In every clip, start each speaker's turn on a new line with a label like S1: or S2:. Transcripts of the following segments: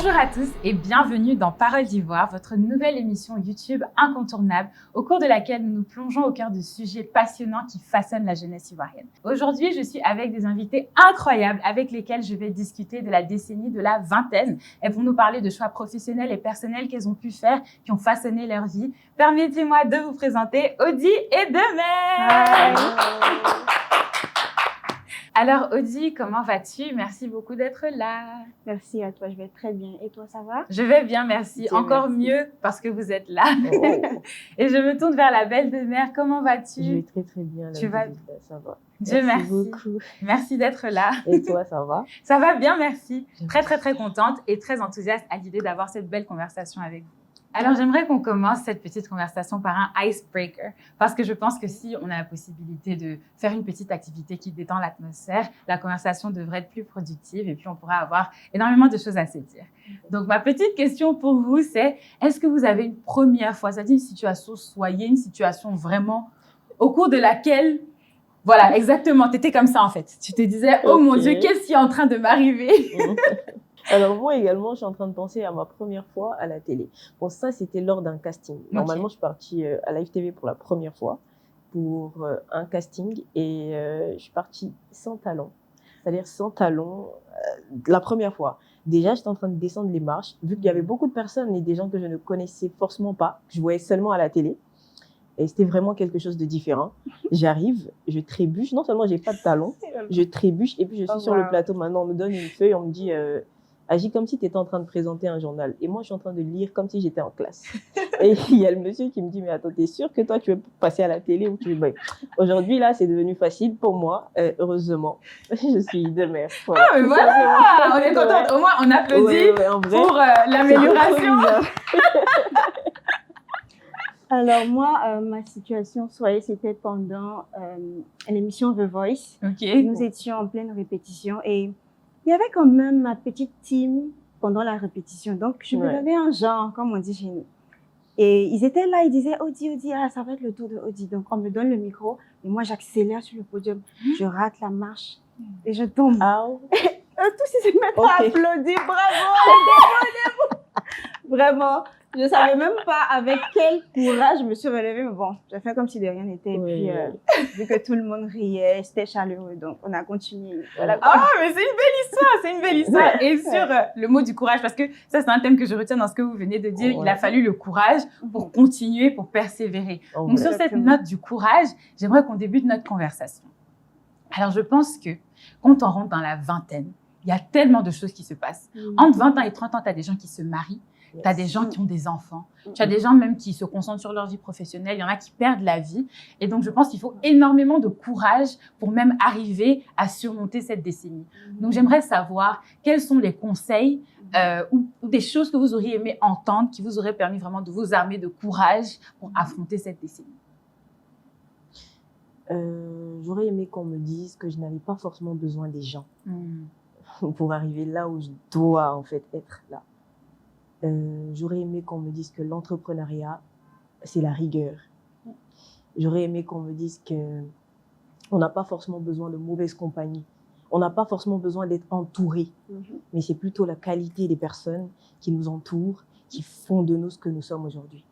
S1: Bonjour à tous et bienvenue dans Parole d'Ivoire, votre nouvelle émission YouTube incontournable au cours de laquelle nous nous plongeons au cœur de sujets passionnants qui façonnent la jeunesse ivoirienne. Aujourd'hui, je suis avec des invités incroyables avec lesquels je vais discuter de la décennie de la vingtaine. Elles vont nous parler de choix professionnels et personnels qu'elles ont pu faire, qui ont façonné leur vie. Permettez-moi de vous présenter Audi et Demer. Alors Audi, comment vas-tu? Merci beaucoup d'être là.
S2: Merci à toi, je vais très bien. Et toi, ça va?
S1: Je vais bien, merci.
S2: Dieu
S1: Encore
S2: merci.
S1: mieux parce que vous êtes là.
S3: Oh.
S1: Et je me tourne vers la belle Demer. Comment vas-tu?
S3: Je vais très très bien.
S1: Tu vas-
S3: Ça va.
S1: Dieu merci.
S3: beaucoup.
S1: Merci d'être là.
S3: Et toi, ça va?
S1: Ça va bien, merci. Très contente et très enthousiaste à l'idée d'avoir cette belle conversation avec vous. Alors, j'aimerais qu'on commence cette petite conversation par un icebreaker parce que je pense que si on a la possibilité de faire une petite activité qui détend l'atmosphère, la conversation devrait être plus productive et puis on pourra avoir énormément de choses à se dire. Donc, ma petite question pour vous, c'est est-ce que vous avez une première fois, c'est-à-dire une situation soyez, une situation vraiment au cours de laquelle, voilà, exactement, tu étais comme ça en fait. Tu te disais, oh mon
S3: Ok.
S1: Dieu, qu'est-ce qui est en train de m'arriver?
S3: Alors moi également, je suis en train de penser à ma première fois à la télé. Bon, ça, c'était lors d'un casting. Normalement, je suis partie à Live TV pour la première fois pour un casting et je suis partie sans talon. C'est-à-dire sans talon la première fois. Déjà, j'étais en train de descendre les marches, vu qu'il y avait beaucoup de personnes et des gens que je ne connaissais forcément pas, que je voyais seulement à la télé. Et c'était vraiment quelque chose de différent. J'arrive, je trébuche. Non seulement j'ai pas de talon, je trébuche et puis je suis sur le plateau. Maintenant, on me donne une feuille, on me dit agis comme si tu étais en train de présenter un journal. Et moi, je suis en train de lire comme si j'étais en classe. Et il y a le monsieur qui me dit mais attends, t'es sûr que toi, tu veux passer à la télé ou tu veux... Ouais. Aujourd'hui, là, c'est devenu facile pour moi, heureusement. Je suis de mère. Voilà.
S1: Ah, mais voilà, on est contente. Au moins, on applaudit
S3: En vrai,
S1: pour l'amélioration.
S2: Alors moi, ma situation, c'était pendant l'émission The Voice.
S1: Ok.
S2: Nous étions en pleine répétition et il y avait quand même ma petite team pendant la répétition. Donc, je me
S3: Ouais.
S2: donnais un genre, comme on dit chez nous. Et ils étaient là, ils disaient, Audi, ah, ça va être le tour de Audi. Donc, on me donne le micro et moi, j'accélère sur le podium. Je rate la marche et je tombe.
S3: Au.
S2: Tous ils se mettent à
S3: Ok.
S2: applaudir, bravo, vraiment. Je savais même pas avec quel courage je me suis relevée, mais bon, j'ai fait comme si de rien n'était.
S3: Oui.
S2: Et puis, vu que tout le monde riait, c'était chaleureux, donc on a continué. Voilà.
S1: Ah, mais c'est une belle histoire, c'est une belle histoire. Et sur le mot du courage, parce que ça, c'est un thème que je retiens dans ce que vous venez de dire. Il a
S3: Ouais.
S1: fallu le courage pour continuer, pour persévérer.
S3: En
S1: Donc,
S3: vrai.
S1: sur cette
S2: Exactement.
S1: note du courage, j'aimerais qu'on débute notre conversation. Alors, je pense que quand on rentre dans la vingtaine, il y a tellement de choses qui se passent. Entre 20 ans et 30 ans, tu as des gens qui se marient. Tu as des gens qui ont des enfants. Tu as des gens même qui se concentrent sur leur vie professionnelle. Il y en a qui perdent la vie. Et donc, je pense qu'il faut énormément de courage pour même arriver à surmonter cette décennie. Donc, j'aimerais savoir quels sont les conseils ou des choses que vous auriez aimé entendre qui vous auraient permis vraiment de vous armer de courage pour affronter cette décennie.
S3: J'aurais aimé qu'on me dise que je n'avais pas forcément besoin des gens pour arriver là où je dois en fait être là. J'aurais aimé qu'on me dise que l'entrepreneuriat, c'est la rigueur. J'aurais aimé qu'on me dise que on n'a pas forcément besoin de mauvaise compagnie. On n'a pas forcément besoin d'être entouré, mais c'est plutôt la qualité des personnes qui nous entourent, qui font de nous ce que nous sommes aujourd'hui.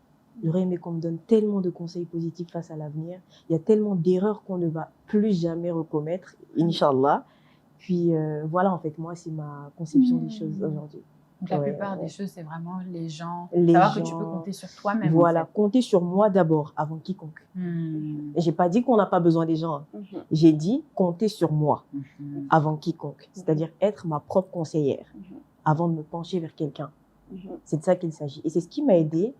S3: J'aurais aimé qu'on me donne tellement de conseils positifs face à l'avenir. Il y a tellement d'erreurs qu'on ne va plus jamais recommettre, Inch'Allah. Puis voilà, en fait, moi, c'est ma conception des choses aujourd'hui.
S1: Donc, la
S3: Ouais,
S1: plupart
S3: ouais.
S1: des choses, c'est vraiment les gens.
S3: Les
S1: Savoir que tu
S3: gens.
S1: peux compter sur toi-même.
S3: Voilà,
S1: En fait.
S3: comptez sur moi d'abord, avant quiconque. Et j'ai pas dit qu'on n'a pas besoin des gens. Hein. J'ai dit comptez sur moi avant quiconque. C'est-à-dire être ma propre conseillère avant de me pencher vers quelqu'un. C'est de ça qu'il s'agit. Et c'est ce qui m'a aidé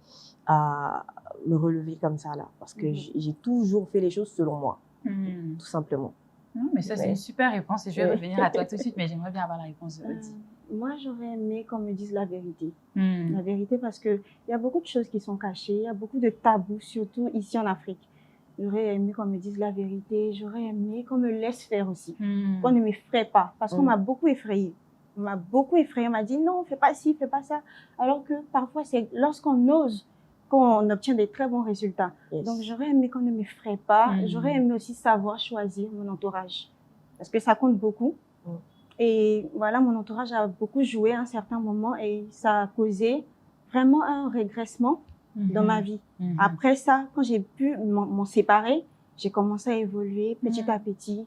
S3: à me relever comme ça là. Parce que j'ai toujours fait les choses selon moi, tout simplement.
S1: Non, mais ça, c'est une super réponse et je vais revenir à toi tout de suite, mais j'aimerais bien avoir la réponse de Audi.
S2: Moi, j'aurais aimé qu'on me dise la vérité. La vérité, parce qu'il y a beaucoup de choses qui sont cachées, il y a beaucoup de tabous, surtout ici en Afrique. J'aurais aimé qu'on me dise la vérité, j'aurais aimé qu'on me laisse faire aussi, qu'on ne m'effraie pas, parce qu'on m'a beaucoup effrayée. On m'a beaucoup effrayée, on m'a dit non, fais pas ci, fais pas ça. Alors que parfois, c'est lorsqu'on ose qu'on obtient des très bons résultats.
S3: Yes.
S2: Donc, j'aurais aimé qu'on ne m'effraie pas. J'aurais aimé aussi savoir choisir mon entourage, parce que ça compte beaucoup. Et voilà, mon entourage a beaucoup joué à un certain moment et ça a causé vraiment un régressement dans ma vie. Après ça, quand j'ai pu m'en séparer, j'ai commencé à évoluer petit à petit.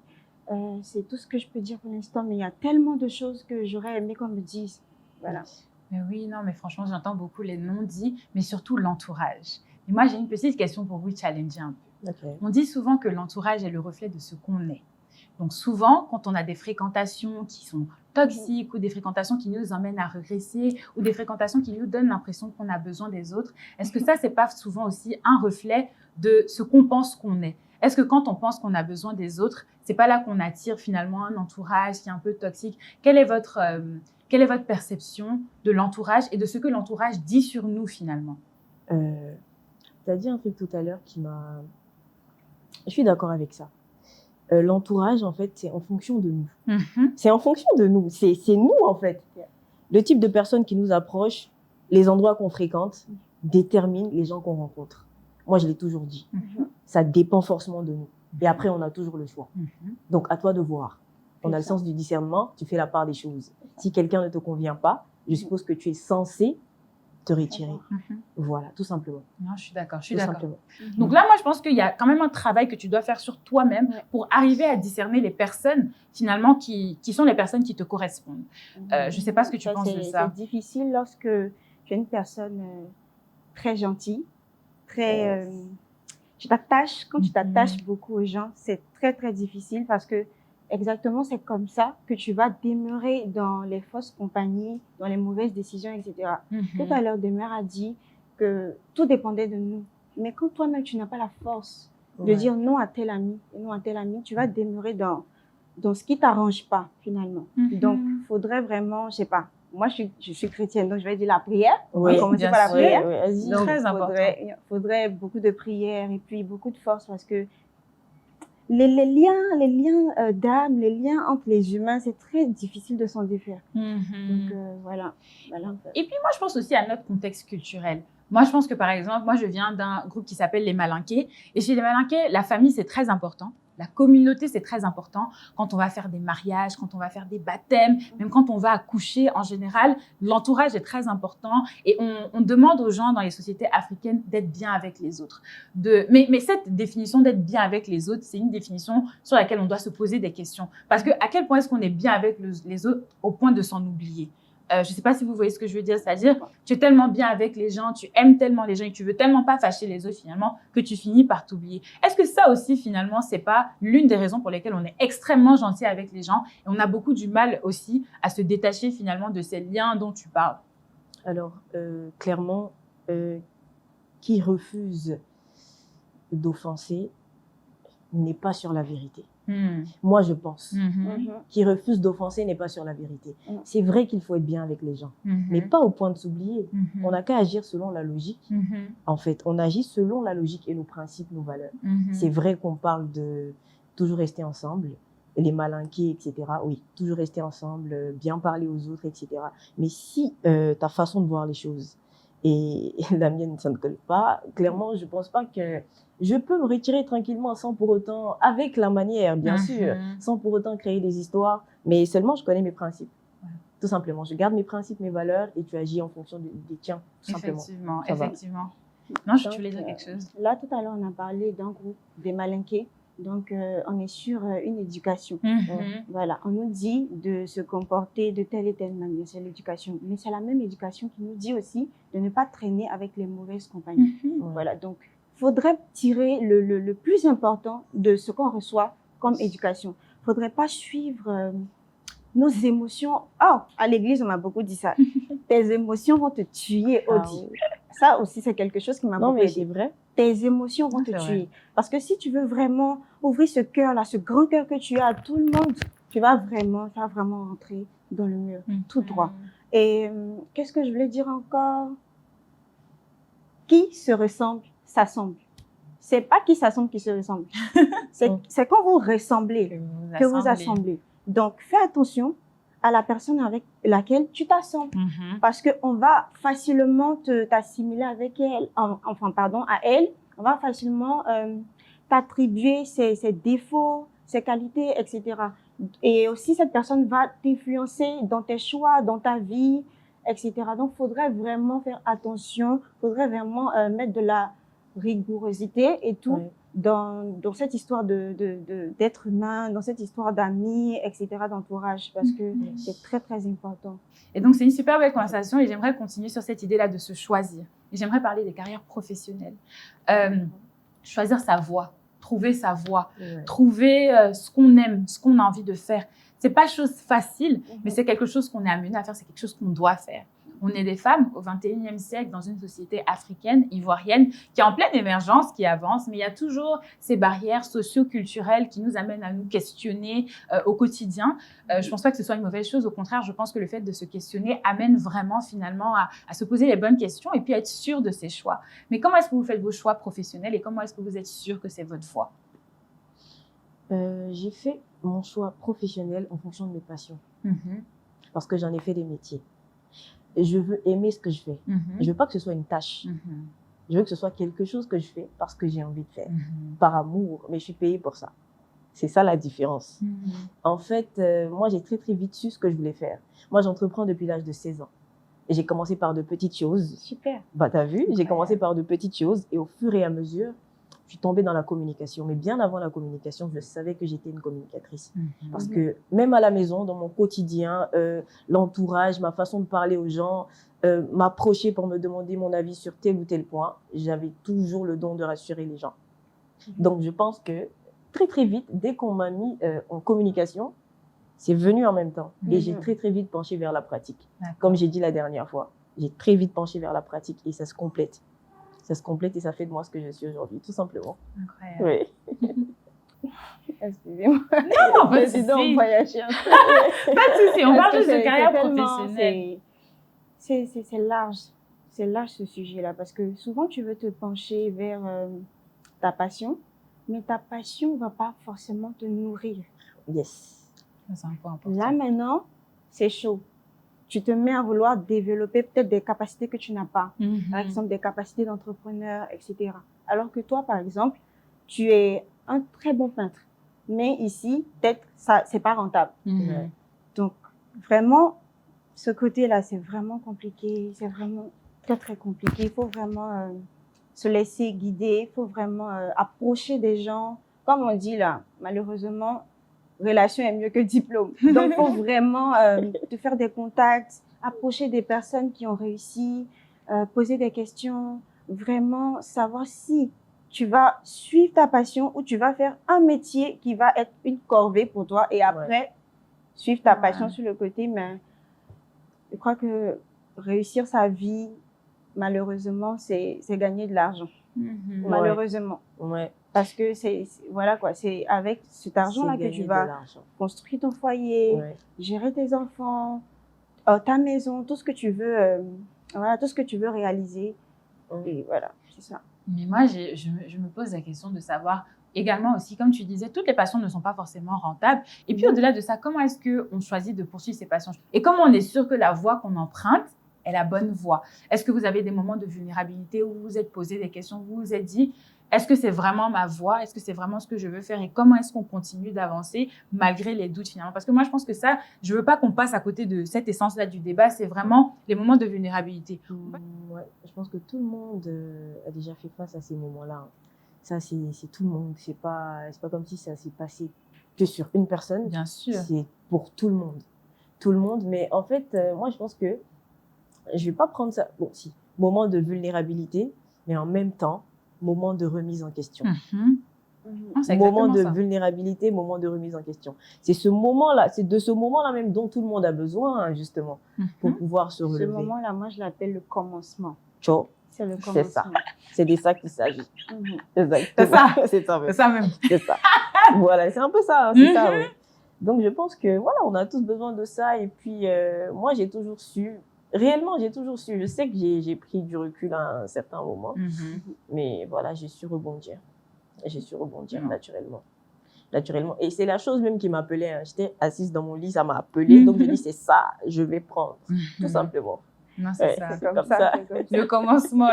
S2: C'est tout ce que je peux dire pour l'instant, mais il y a tellement de choses que j'aurais aimé qu'on me dise. Voilà.
S1: Mais oui, non, mais franchement, j'entends beaucoup les non-dits, mais surtout l'entourage. Et moi, j'ai une petite question pour vous challenger un peu.
S3: Okay.
S1: On dit souvent que l'entourage est le reflet de ce qu'on est. Donc souvent, quand on a des fréquentations qui sont toxiques ou des fréquentations qui nous emmènent à regresser ou des fréquentations qui nous donnent l'impression qu'on a besoin des autres, est-ce que ça, c'est pas souvent aussi un reflet de ce qu'on pense qu'on est? Est-ce que quand on pense qu'on a besoin des autres, c'est pas là qu'on attire finalement un entourage qui est un peu toxique? Quelle est votre perception de l'entourage et de ce que l'entourage dit sur nous finalement?
S3: Tu as dit un truc tout à l'heure qui m'a... Je suis d'accord avec ça. L'entourage, en fait, c'est en fonction de nous. C'est en fonction de nous. C'est nous, en fait. Le type de personnes qui nous approchent, les endroits qu'on fréquente, déterminent les gens qu'on rencontre. Moi, je l'ai toujours dit. Ça dépend forcément de nous. Et après, on a toujours le choix. Donc, à toi de voir. On a le sens du discernement, tu fais la part des choses. Si quelqu'un ne te convient pas, je suppose que tu es censé te retirer. Voilà, tout simplement.
S1: Non, je suis d'accord, je suis d'accord. Donc là, moi, je pense qu'il y a quand même un travail que tu dois faire sur toi-même pour arriver à discerner les personnes, finalement, qui sont les personnes qui te correspondent. Je ne sais pas ce que tu penses de ça.
S2: C'est difficile lorsque tu es une personne très gentille, très... quand tu t'attaches beaucoup aux gens, c'est très, très difficile parce que exactement, c'est comme ça que tu vas demeurer dans les fausses compagnies, dans les mauvaises décisions, etc. Tout à l'heure, Demer a dit que tout dépendait de nous. Mais quand toi-même, tu n'as pas la force de dire non à tel ami, non à tel ami, tu vas demeurer dans ce qui t'arrange pas, finalement. Donc, il faudrait vraiment, je sais pas, moi, je suis chrétienne, donc je vais dire la prière. On va commencer par la prière.
S1: Donc, très important.
S2: Faudrait beaucoup de prières et puis beaucoup de force parce que les liens d'âme, les liens entre les humains, c'est très difficile de s'en défaire. Donc, voilà.
S1: Et puis, moi, je pense aussi à notre contexte culturel. Moi, je pense que, par exemple, moi, je viens d'un groupe qui s'appelle les Malinqués. Et chez les Malinqués, la famille, c'est très important. La communauté, c'est très important. Quand on va faire des mariages, quand on va faire des baptêmes, même quand on va accoucher, en général, l'entourage est très important. Et on demande aux gens dans les sociétés africaines d'être bien avec les autres. Mais cette définition d'être bien avec les autres, c'est une définition sur laquelle on doit se poser des questions. Parce que à quel point est-ce qu'on est bien avec les autres au point de s'en oublier? Je ne sais pas si vous voyez ce que je veux dire, c'est-à-dire tu es tellement bien avec les gens, tu aimes tellement les gens et tu veux tellement pas fâcher les autres finalement que tu finis par t'oublier. Est-ce que ça aussi finalement c'est pas l'une des raisons pour lesquelles on est extrêmement gentil avec les gens et on a beaucoup du mal aussi à se détacher finalement de ces liens dont tu parles?
S3: Alors clairement, qui refuse d'offenser n'est pas sur la vérité. Moi, je pense. Qui refuse d'offenser n'est pas sur la vérité. C'est vrai qu'il faut être bien avec les gens, mais pas au point de s'oublier. On n'a qu'à agir selon la logique. En fait, on agit selon la logique et nos principes, nos valeurs. C'est vrai qu'on parle de toujours rester ensemble, les malinqués, etc. Oui, toujours rester ensemble, bien parler aux autres, etc. Mais si ta façon de voir les choses et la mienne, ça ne colle pas, clairement, je ne pense pas que je peux me retirer tranquillement sans pour autant, avec la manière, bien sûr, sans pour autant créer des histoires, mais seulement je connais mes principes. Tout simplement, je garde mes principes, mes valeurs et tu agis en fonction des tiens, tout simplement.
S1: Effectivement. Non, je voulais dire quelque chose.
S2: Là, tout à l'heure, on a parlé d'un groupe des Malinqués. Donc, on est sur une éducation. Voilà, on nous dit de se comporter de telle et telle manière, c'est l'éducation. Mais c'est la même éducation qui nous dit aussi de ne pas traîner avec les mauvaises compagnies. Voilà, donc, il faudrait tirer le plus important de ce qu'on reçoit comme éducation. Il ne faudrait pas suivre nos émotions. Oh, à l'église, on m'a beaucoup dit ça. Tes émotions vont te tuer, Audi. Ça aussi, c'est quelque chose qui m'a beaucoup aidé.
S3: C'est vrai.
S2: Tes émotions vont te tuer. Parce que si tu veux vraiment ouvrir ce cœur-là, ce grand cœur que tu as à tout le monde, tu vas vraiment rentrer dans le mur, tout droit. Et qu'est-ce que je voulais dire encore? Qui se ressemble, s'assemble. C'est pas qui s'assemble qui se ressemble. C'est quand vous ressemblez que vous assemblez. Donc, fais attention à la personne avec laquelle tu t'assembles. Parce qu'on va facilement t'assimiler avec elle, à elle. On va facilement t'attribuer ses défauts, ses qualités, etc. Et aussi, cette personne va t'influencer dans tes choix, dans ta vie, etc. Donc, il faudrait vraiment faire attention, il faudrait vraiment mettre de la rigorosité et tout dans cette histoire d'être humain, dans cette histoire d'amis, etc., d'entourage, parce que c'est très, très important.
S1: Et donc, c'est une super belle conversation et j'aimerais continuer sur cette idée-là de se choisir. Et j'aimerais parler des carrières professionnelles. Choisir sa voie, trouver sa voie, trouver ce qu'on aime, ce qu'on a envie de faire. C'est pas chose facile, mais c'est quelque chose qu'on est amené à faire, c'est quelque chose qu'on doit faire. On est des femmes au 21e siècle dans une société africaine, ivoirienne, qui est en pleine émergence, qui avance, mais il y a toujours ces barrières socio-culturelles qui nous amènent à nous questionner au quotidien. Je pense pas que ce soit une mauvaise chose, au contraire, je pense que le fait de se questionner amène vraiment finalement à se poser les bonnes questions et puis à être sûr de ses choix. Mais comment est-ce que vous faites vos choix professionnels et comment est-ce que vous êtes sûr que c'est votre voie?
S3: J'ai fait mon choix professionnel en fonction de mes passions. Parce que j'en ai fait des métiers. Et je veux aimer ce que je fais. Je veux pas que ce soit une tâche. Je veux que ce soit quelque chose que je fais parce que j'ai envie de faire, par amour, mais je suis payée pour ça. C'est ça la différence. En fait, moi, j'ai très, très vite su ce que je voulais faire. Moi, j'entreprends depuis l'âge de 16 ans. Et j'ai commencé par de petites choses.
S2: Super.
S3: Bah, t'as vu, j'ai commencé par de petites choses et au fur et à mesure, je suis tombée dans la communication. Mais bien avant la communication, je savais que j'étais une communicatrice. Parce que même à la maison, dans mon quotidien, l'entourage, ma façon de parler aux gens, m'approcher pour me demander mon avis sur tel ou tel point, j'avais toujours le don de rassurer les gens. Donc, je pense que très, très vite, dès qu'on m'a mis en communication, c'est venu en même temps. Et j'ai très, très vite penché vers la pratique. Comme j'ai dit la dernière fois, j'ai très vite penché vers la pratique et ça se complète. Ça se complète et ça fait de moi ce que je suis aujourd'hui, tout simplement.
S1: Incroyable.
S3: Oui.
S2: Excusez-moi.
S1: Non, pas de souci.
S2: On voyage.
S1: Pas de souci, on parle juste de carrière professionnelle.
S2: C'est large. C'est large ce sujet-là parce que souvent tu veux te pencher vers ta passion, mais ta passion ne va pas forcément te nourrir.
S3: Yes.
S1: C'est un point important.
S2: Là maintenant, c'est chaud. Tu te mets à vouloir développer peut-être des capacités que tu n'as pas. Par exemple, des capacités d'entrepreneur, etc. Alors que toi, par exemple, tu es un très bon peintre. Mais ici, peut-être, ça, c'est pas rentable. Donc, vraiment, ce côté-là, c'est vraiment compliqué. C'est vraiment très, très compliqué. Il faut vraiment se laisser guider. Il faut vraiment approcher des gens. Comme on dit là, malheureusement, relation est mieux que diplôme. Donc, il faut vraiment te faire des contacts, approcher des personnes qui ont réussi, poser des questions, vraiment savoir si tu vas suivre ta passion ou tu vas faire un métier qui va être une corvée pour toi et après suivre ta passion sur le côté. Mais je crois que réussir sa vie, malheureusement, c'est gagner de l'argent. Malheureusement. Parce que voilà quoi, c'est avec cet argent-là que tu vas construire ton foyer, gérer tes enfants, ta maison, tout ce que tu veux, voilà, tout ce que tu veux réaliser. Et voilà, c'est ça.
S1: Mais moi, je me pose la question de savoir également aussi, comme tu disais, toutes les passions ne sont pas forcément rentables. Et puis au-delà de ça, comment est-ce qu'on choisit de poursuivre ces passions? Et comment on est sûr que la voie qu'on emprunte est la bonne voie? Est-ce que vous avez des moments de vulnérabilité où vous vous êtes posé des questions, vous vous êtes dit, est-ce que c'est vraiment ma voie? Est-ce que c'est vraiment ce que je veux faire? Et comment est-ce qu'on continue d'avancer malgré les doutes finalement? Parce que moi, je pense que ça, je veux pas qu'on passe à côté de cette essence-là du débat. C'est vraiment les moments de vulnérabilité.
S3: Ouais, je pense que tout le monde a déjà fait face à ces moments-là. Ça, c'est tout le monde. C'est pas comme si ça s'est passé que sur une personne.
S1: Bien sûr.
S3: C'est pour tout le monde. Tout le monde. Mais en fait, moi, je pense que je vais pas prendre ça. Bon, si, moment de vulnérabilité, mais en même temps, moment de remise en question. Moment de vulnérabilité, moment de remise en question. C'est ce moment-là, c'est de ce moment-là même dont tout le monde a besoin, justement, pour pouvoir se relever.
S2: Ce moment-là, moi, je l'appelle le commencement.
S3: Ciao.
S2: C'est le commencement.
S3: C'est ça. C'est de ça qu'il s'agit.
S1: C'est ça.
S3: C'est ça même.
S1: C'est ça même.
S3: C'est ça. Voilà, c'est un peu ça. C'est ça, ouais. Donc, je pense que, voilà, on a tous besoin de ça. Et puis, moi, j'ai toujours su, réellement, j'ai toujours su. Je sais que j'ai pris du recul à un certain moment. Mais voilà, j'ai su rebondir. J'ai su rebondir naturellement. Naturellement. Et c'est la chose même qui m'appelait. Hein. J'étais assise dans mon lit, ça m'a appelé. Donc, je dis, c'est ça, je vais prendre. Tout simplement.
S1: Non, c'est ça.
S2: C'est comme ça.
S1: Le commencement,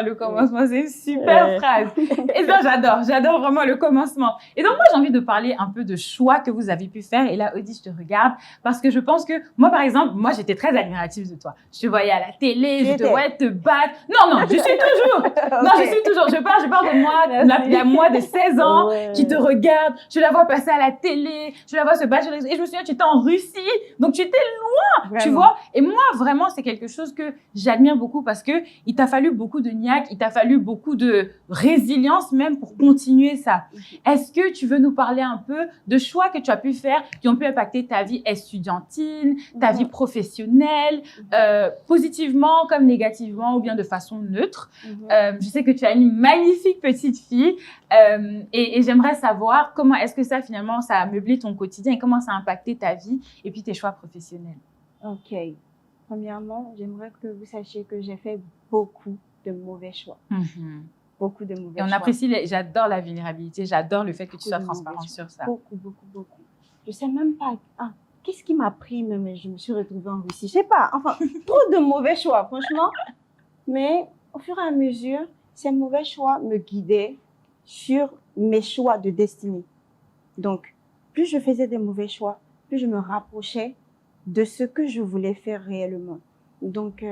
S1: c'est une super phrase. Et ça, j'adore vraiment le commencement. Et donc, moi, j'ai envie de parler un peu de choix que vous avez pu faire. Et là, Audi, je te regarde parce que je pense que moi, par exemple, moi, j'étais très admirative de toi. Je te voyais à la télé, je te voyais te battre. Non, je suis toujours. Non, je suis toujours. Je parle de moi, la moi de 16 ans qui te regarde. Je la vois passer à la télé, je la vois se battre. Et je me souviens, tu étais en Russie, donc tu étais loin, vraiment. Tu vois. Et moi, vraiment, c'est quelque chose que j'admire beaucoup parce que il t'a fallu beaucoup de niaque, il t'a fallu beaucoup de résilience même pour continuer ça. Est-ce que tu veux nous parler un peu de choix que tu as pu faire qui ont pu impacter ta vie estudiantine, ta vie professionnelle, positivement comme négativement ou bien de façon neutre? Je sais que tu as une magnifique petite fille et j'aimerais savoir comment est-ce que ça finalement ça a meublé ton quotidien et comment ça a impacté ta vie et puis tes choix professionnels.
S2: Ok. Premièrement, j'aimerais que vous sachiez que j'ai fait beaucoup de mauvais choix. Beaucoup de mauvais choix.
S1: Et on apprécie, j'adore la vulnérabilité, j'adore le fait que tu sois transparente sur ça.
S2: Beaucoup. Je sais même pas, qu'est-ce qui m'a pris, mais je me suis retrouvée en Russie. Je sais pas, enfin, trop de mauvais choix, franchement. Mais au fur et à mesure, ces mauvais choix me guidaient sur mes choix de destinée. Donc, plus je faisais des mauvais choix, plus je me rapprochais de ce que je voulais faire réellement. Donc,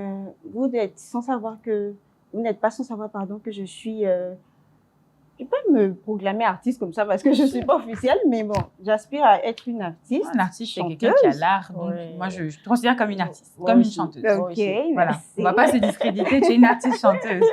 S2: vous n'êtes pas sans savoir, que je suis, je peux me proclamer artiste comme ça parce que je suis pas officielle, mais bon, j'aspire à être une artiste.
S1: Un artiste, c'est quelqu'un qui a l'art, donc moi je te considère comme une artiste, comme une chanteuse.
S2: Ok,
S1: voilà. On va pas se discréditer, tu es une artiste chanteuse.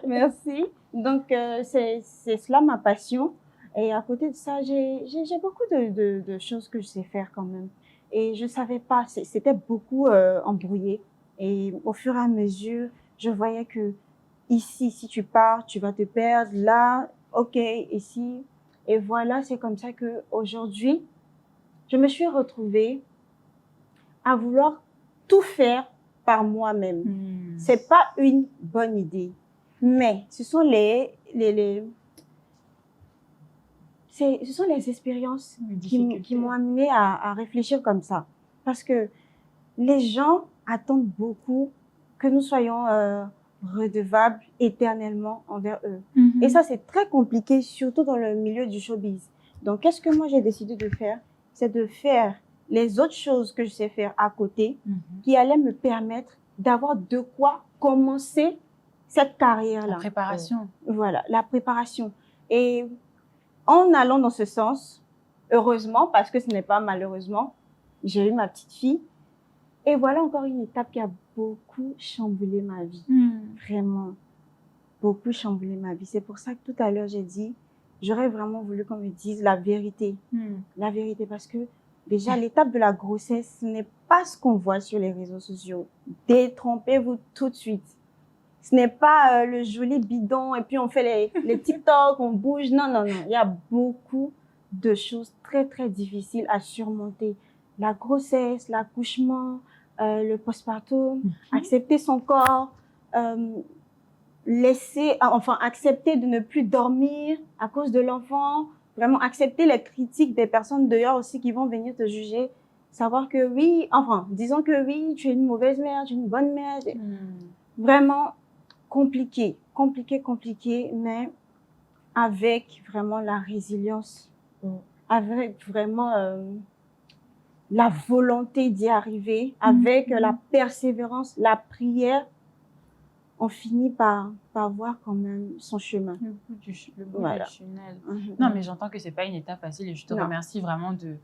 S2: Merci. Donc, c'est cela ma passion. Et à côté de ça, j'ai beaucoup de choses que je sais faire quand même. Et je savais pas, c'était beaucoup embrouillé. Et au fur et à mesure, je voyais que ici, si tu pars, tu vas te perdre. Là, ok, ici. Et voilà, c'est comme ça que aujourd'hui, je me suis retrouvée à vouloir tout faire par moi-même. C'est pas une bonne idée, mais ce sont ce sont les expériences qui m'ont amené à réfléchir comme ça. Parce que les gens attendent beaucoup que nous soyons redevables éternellement envers eux. Et ça, c'est très compliqué, surtout dans le milieu du showbiz. Donc, qu'est-ce que moi j'ai décidé de faire? C'est de faire les autres choses que je sais faire à côté qui allaient me permettre d'avoir de quoi commencer cette carrière-là.
S1: La préparation.
S2: Voilà, la préparation. Et en allant dans ce sens, heureusement, parce que ce n'est pas malheureusement, j'ai eu ma petite fille. Et voilà encore une étape qui a beaucoup chamboulé ma vie. Vraiment, beaucoup chamboulé ma vie. C'est pour ça que tout à l'heure, j'ai dit, j'aurais vraiment voulu qu'on me dise la vérité. La vérité, parce que déjà, l'étape de la grossesse, ce n'est pas ce qu'on voit sur les réseaux sociaux. Détrompez-vous tout de suite. Ce n'est pas le joli bidon et puis on fait les TikTok, on bouge. Non. Il y a beaucoup de choses très, très difficiles à surmonter. La grossesse, l'accouchement, le postpartum, accepter son corps, accepter de ne plus dormir à cause de l'enfant, vraiment accepter les critiques des personnes dehors aussi qui vont venir te juger, savoir que oui, disons que oui, tu es une mauvaise mère, tu es une bonne mère. Vraiment compliqué, mais avec vraiment la résilience, avec vraiment la volonté d'y arriver, avec la persévérance, la prière, on finit par voir quand même son chemin.
S1: Le bout du tunnel. Non, mais j'entends que c'est pas une étape facile et je te remercie vraiment de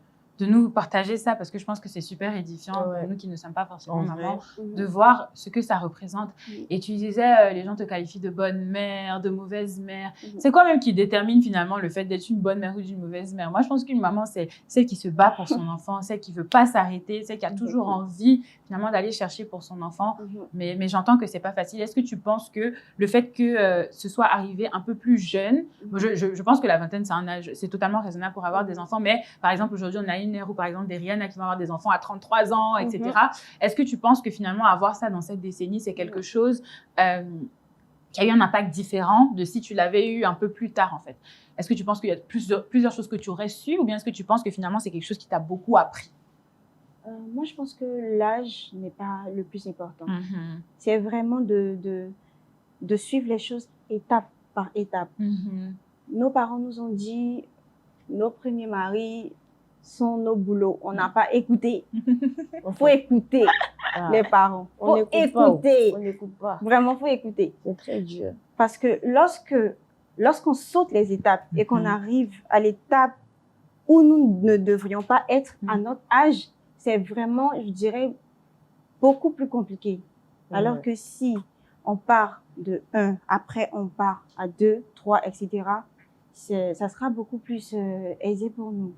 S1: nous partager ça parce que je pense que c'est super édifiant pour nous qui ne sommes pas forcément maman, de voir ce que ça représente. Et tu disais, les gens te qualifient de bonne mère, de mauvaise mère. C'est quoi même qui détermine finalement le fait d'être une bonne mère ou d'une mauvaise mère? Moi, je pense qu'une maman, c'est celle qui se bat pour son enfant, celle qui veut pas s'arrêter, celle qui a toujours envie finalement d'aller chercher pour son enfant. Mais j'entends que c'est pas facile. Est-ce que tu penses que le fait que ce soit arrivé un peu plus jeune, je pense que la vingtaine, c'est un âge, c'est totalement raisonnable pour avoir des enfants, mais par exemple, aujourd'hui, on a une ère où, par exemple, des Rihanna qui vont avoir des enfants à 33 ans, etc. Est-ce que tu penses que finalement, avoir ça dans cette décennie, c'est quelque chose qui a eu un impact différent de si tu l'avais eu un peu plus tard, en fait? Est-ce que tu penses qu'il y a plusieurs choses que tu aurais su ou bien est-ce que tu penses que finalement, c'est quelque chose qui t'a beaucoup appris?
S2: Moi, je pense que l'âge n'est pas le plus important. C'est vraiment de suivre les choses étape par étape. Nos parents nous ont dit, nos premiers maris sont nos boulots. On n'a pas écouté. Il faut écouter les parents.
S3: On
S2: écouter.
S3: On n'écoute pas.
S2: Vraiment, il faut écouter.
S3: C'est très dur.
S2: Parce que lorsqu'on saute les étapes et qu'on arrive à l'étape où nous ne devrions pas être à notre âge, c'est vraiment, je dirais, beaucoup plus compliqué. Alors que si on part de 1, après on part à 2, 3, etc., ça sera beaucoup plus aisé pour nous.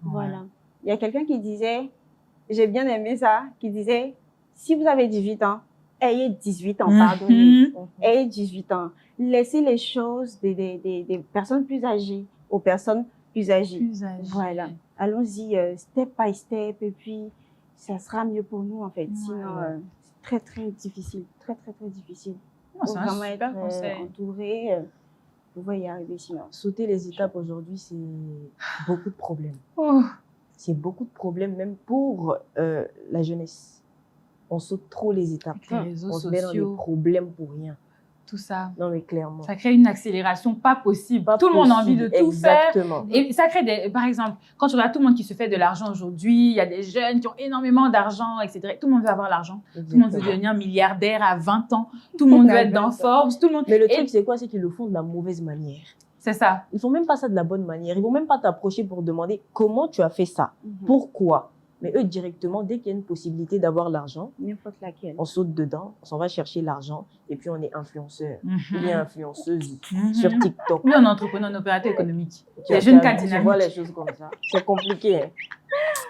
S2: Voilà. Il y a quelqu'un qui disait, j'ai bien aimé ça, qui disait, si vous avez 18 ans, ayez 18 ans, pardonnez. Ayez 18 ans. Laissez les choses des personnes plus âgées aux personnes plus âgées. Voilà. Allons-y step by step et puis ça sera mieux pour nous en fait. Sinon, c'est très très difficile. Très très très difficile.
S1: C'est un
S2: vraiment
S1: super
S2: être
S1: conseil.
S2: entouré. Vous pouvez y arriver sinon.
S3: Sauter les étapes aujourd'hui, c'est beaucoup de problèmes. C'est beaucoup de problèmes même pour la jeunesse. On saute trop les étapes.
S1: Avec les réseaux
S3: on se met dans des problèmes pour rien.
S1: Tout ça.
S3: Non, mais clairement.
S1: Ça crée une accélération pas possible. Tout le monde a envie de tout faire. Et ça crée par exemple, quand tu regardes tout le monde qui se fait de l'argent aujourd'hui, il y a des jeunes qui ont énormément d'argent, etc. Tout le monde veut avoir l'argent. Tout le monde veut devenir milliardaire à 20 ans. Tout le monde veut être dans Forbes. Tout le monde...
S3: Mais le truc, c'est quoi? C'est qu'ils le font de la mauvaise manière.
S1: C'est ça.
S3: Ils font même pas ça de la bonne manière. Ils vont même pas t'approcher pour demander comment tu as fait ça. Pourquoi? Mais eux, directement, dès qu'il y a une possibilité d'avoir l'argent,
S2: n'importe laquelle,
S3: on saute dedans, on s'en va chercher l'argent et puis on est influenceur. Ou bien influenceuse sur TikTok.
S1: Oui, on est entrepreneur, un opérateur économique. Les jeunes cas dynamiques.
S3: Tu vois les choses comme ça. C'est compliqué. Hein.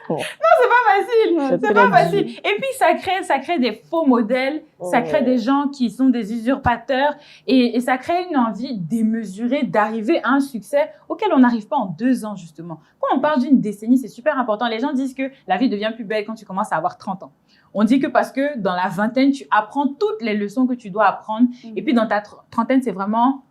S1: Non, c'est pas facile. C'est pas facile. Et puis, ça crée des faux modèles. Ça crée des gens qui sont des usurpateurs. Et ça crée une envie démesurée d'arriver à un succès auquel on n'arrive pas en 2 ans, justement. Quand on parle d'une décennie, c'est super important. Les gens disent que la vie devient plus belle quand tu commences à avoir 30 ans. On dit que parce que dans la vingtaine, tu apprends toutes les leçons que tu dois apprendre. Et puis, dans ta trentaine, c'est vraiment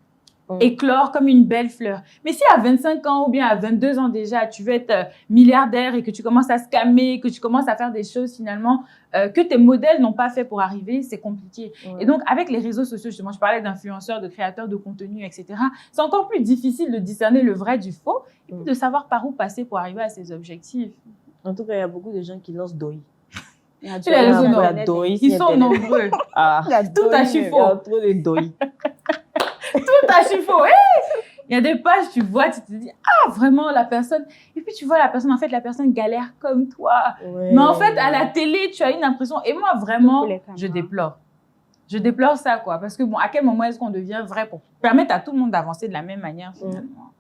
S1: éclore comme une belle fleur. Mais si à 25 ans ou bien à 22 ans déjà, tu veux être milliardaire et que tu commences à scammer, que tu commences à faire des choses finalement que tes modèles n'ont pas fait pour arriver, c'est compliqué. Et donc, avec les réseaux sociaux, justement, je parlais d'influenceurs, de créateurs de contenu, etc. C'est encore plus difficile de discerner le vrai du faux et puis de savoir par où passer pour arriver à ses objectifs.
S3: En tout cas, il y a beaucoup de gens qui lancent Doi.
S1: Sur les réseaux, ils sont nombreux. Tout à chiffon.
S3: Il y a trop de Doi.
S1: Tout à chiffon. Il y a des pages, tu vois, tu te dis, ah, vraiment, la personne. Et puis, tu vois la personne, en fait, la personne galère comme toi. Ouais. Mais en fait, à la télé, tu as une impression. Et moi, vraiment, je déplore. Je déplore ça, quoi. Parce que, bon, à quel moment est-ce qu'on devient vrai pour permettre à tout le monde d'avancer de la même manière, finalement?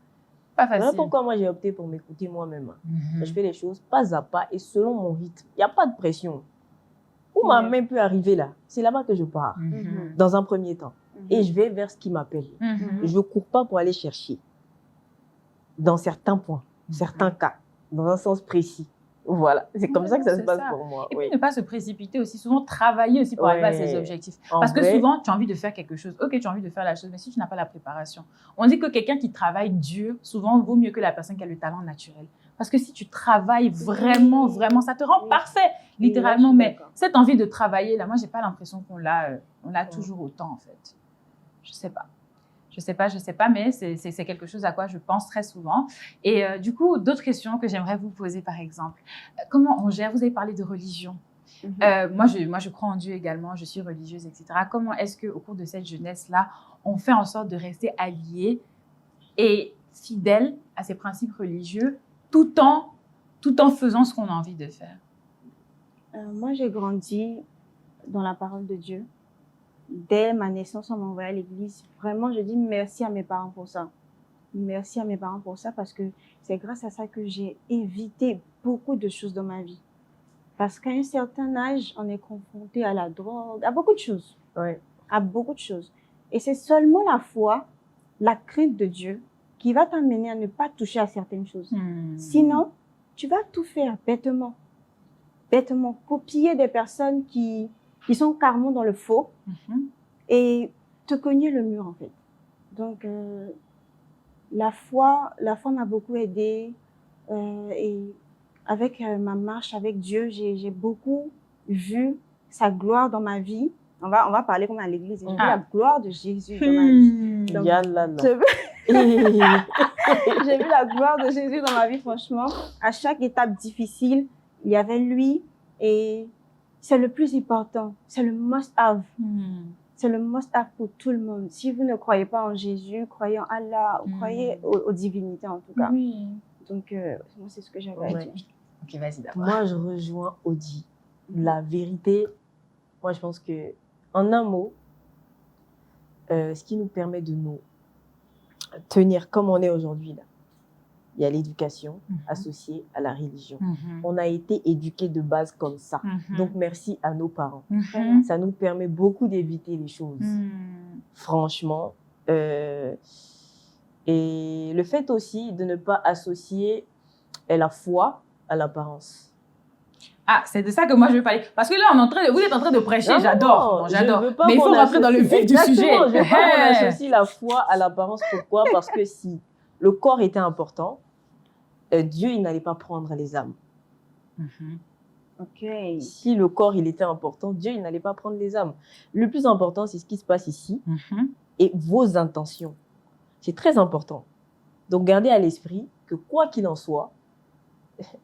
S1: Pas facile.
S3: Voilà pourquoi moi, j'ai opté pour m'écouter moi-même. Je fais les choses pas à pas et selon mon rythme. Il n'y a pas de pression. Où ma main peut arriver là? C'est là-bas que je pars, dans un premier temps. Et je vais vers ce qui m'appelle. Je ne cours pas pour aller chercher. Dans certains points, certains cas, dans un sens précis. Voilà, c'est comme ça que ça se passe pour moi.
S1: Et puis ne pas se précipiter aussi, souvent travailler aussi pour arriver à ses objectifs. Parce que souvent, tu as envie de faire quelque chose. Ok, tu as envie de faire la chose, mais si tu n'as pas la préparation. On dit que quelqu'un qui travaille dur, souvent, vaut mieux que la personne qui a le talent naturel. Parce que si tu travailles vraiment, vraiment, ça te rend parfait, littéralement. Mais cette envie de travailler, là, moi, je n'ai pas l'impression qu'on l'a toujours autant, en fait. Je sais pas. Je sais pas, mais c'est quelque chose à quoi je pense très souvent. Et du coup, d'autres questions que j'aimerais vous poser, par exemple. Comment on gère? Vous avez parlé de religion. Moi, je crois en Dieu également, je suis religieuse, etc. Comment est-ce qu'au cours de cette jeunesse-là, on fait en sorte de rester alliés et fidèles à ces principes religieux tout en faisant ce qu'on a envie de faire?
S2: Moi, j'ai grandi dans la parole de Dieu. Dès ma naissance, on m'a envoyé à l'église. Vraiment, je dis merci à mes parents pour ça. Merci à mes parents pour ça parce que c'est grâce à ça que j'ai évité beaucoup de choses dans ma vie. Parce qu'à un certain âge, on est confronté à la drogue, à beaucoup de choses. À beaucoup de choses. Et c'est seulement la foi, la crainte de Dieu qui va t'amener à ne pas toucher à certaines choses. Sinon, tu vas tout faire bêtement. Bêtement. Copier des personnes qui sont carrément dans le faux et te cogner le mur, en fait. Donc, la foi m'a beaucoup aidée et avec ma marche avec Dieu, j'ai beaucoup vu sa gloire dans ma vie. On va parler comme à l'église. J'ai vu la gloire de Jésus dans ma vie. Donc, j'ai vu la gloire de Jésus dans ma vie, franchement. À chaque étape difficile, il y avait lui et c'est le plus important. C'est le must-have. C'est le must-have pour tout le monde. Si vous ne croyez pas en Jésus, croyez en Allah, ou croyez aux divinités en tout cas.
S1: Oui.
S2: Donc, moi, c'est ce que j'avais à dire.
S1: Ok, vas-y d'abord.
S3: Moi, je rejoins Audi. La vérité, moi, je pense que, en un mot, ce qui nous permet de nous tenir comme on est aujourd'hui, là, il y a l'éducation associée à la religion. On a été éduqués de base comme ça. Donc, merci à nos parents. Ça nous permet beaucoup d'éviter les choses. Franchement. Et le fait aussi de ne pas associer la foi à l'apparence.
S1: Ah, c'est de ça que moi je veux parler. Parce que là, vous êtes en train de prêcher, j'adore. Mais il faut rentrer dans le vif du sujet.
S3: Je veux pas qu'on associe la foi à l'apparence. Pourquoi? Parce que si le corps était important, Dieu, il n'allait pas prendre les âmes. Si le corps, il était important, Dieu, il n'allait pas prendre les âmes. Le plus important, c'est ce qui se passe ici et vos intentions. C'est très important. Donc, gardez à l'esprit que quoi qu'il en soit,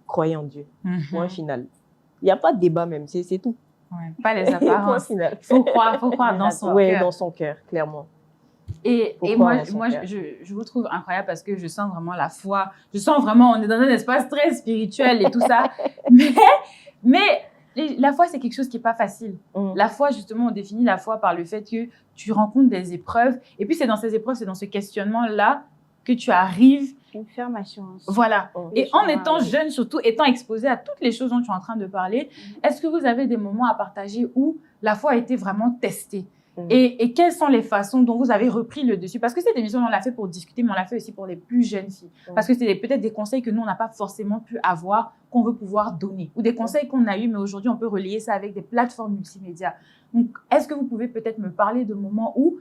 S3: croyez en Dieu. Point final. Il n'y a pas de débat même, c'est tout.
S1: Ouais, pas les apparences. Il faut croire dans son cœur.
S3: Oui, dans son cœur, clairement.
S1: Et moi je vous trouve incroyable parce que je sens vraiment la foi. Je sens vraiment, on est dans un espace très spirituel et tout ça. mais la foi, c'est quelque chose qui n'est pas facile. La foi, justement, on définit la foi par le fait que tu rencontres des épreuves. Et puis, c'est dans ces épreuves, c'est dans ce questionnement-là que tu arrives.
S2: Une ferme assurance.
S1: Voilà. Et en étant jeune, surtout, étant exposé à toutes les choses dont tu es en train de parler, est-ce que vous avez des moments à partager où la foi a été vraiment testée? Et quelles sont les façons dont vous avez repris le dessus? Parce que cette émission, on l'a fait pour discuter, mais on l'a fait aussi pour les plus jeunes filles. Parce que c'est peut-être des conseils que nous, on n'a pas forcément pu avoir, qu'on veut pouvoir donner. Ou des conseils qu'on a eus, mais aujourd'hui, on peut relayer ça avec des plateformes multimédia. Donc, est-ce que vous pouvez peut-être me parler de moments où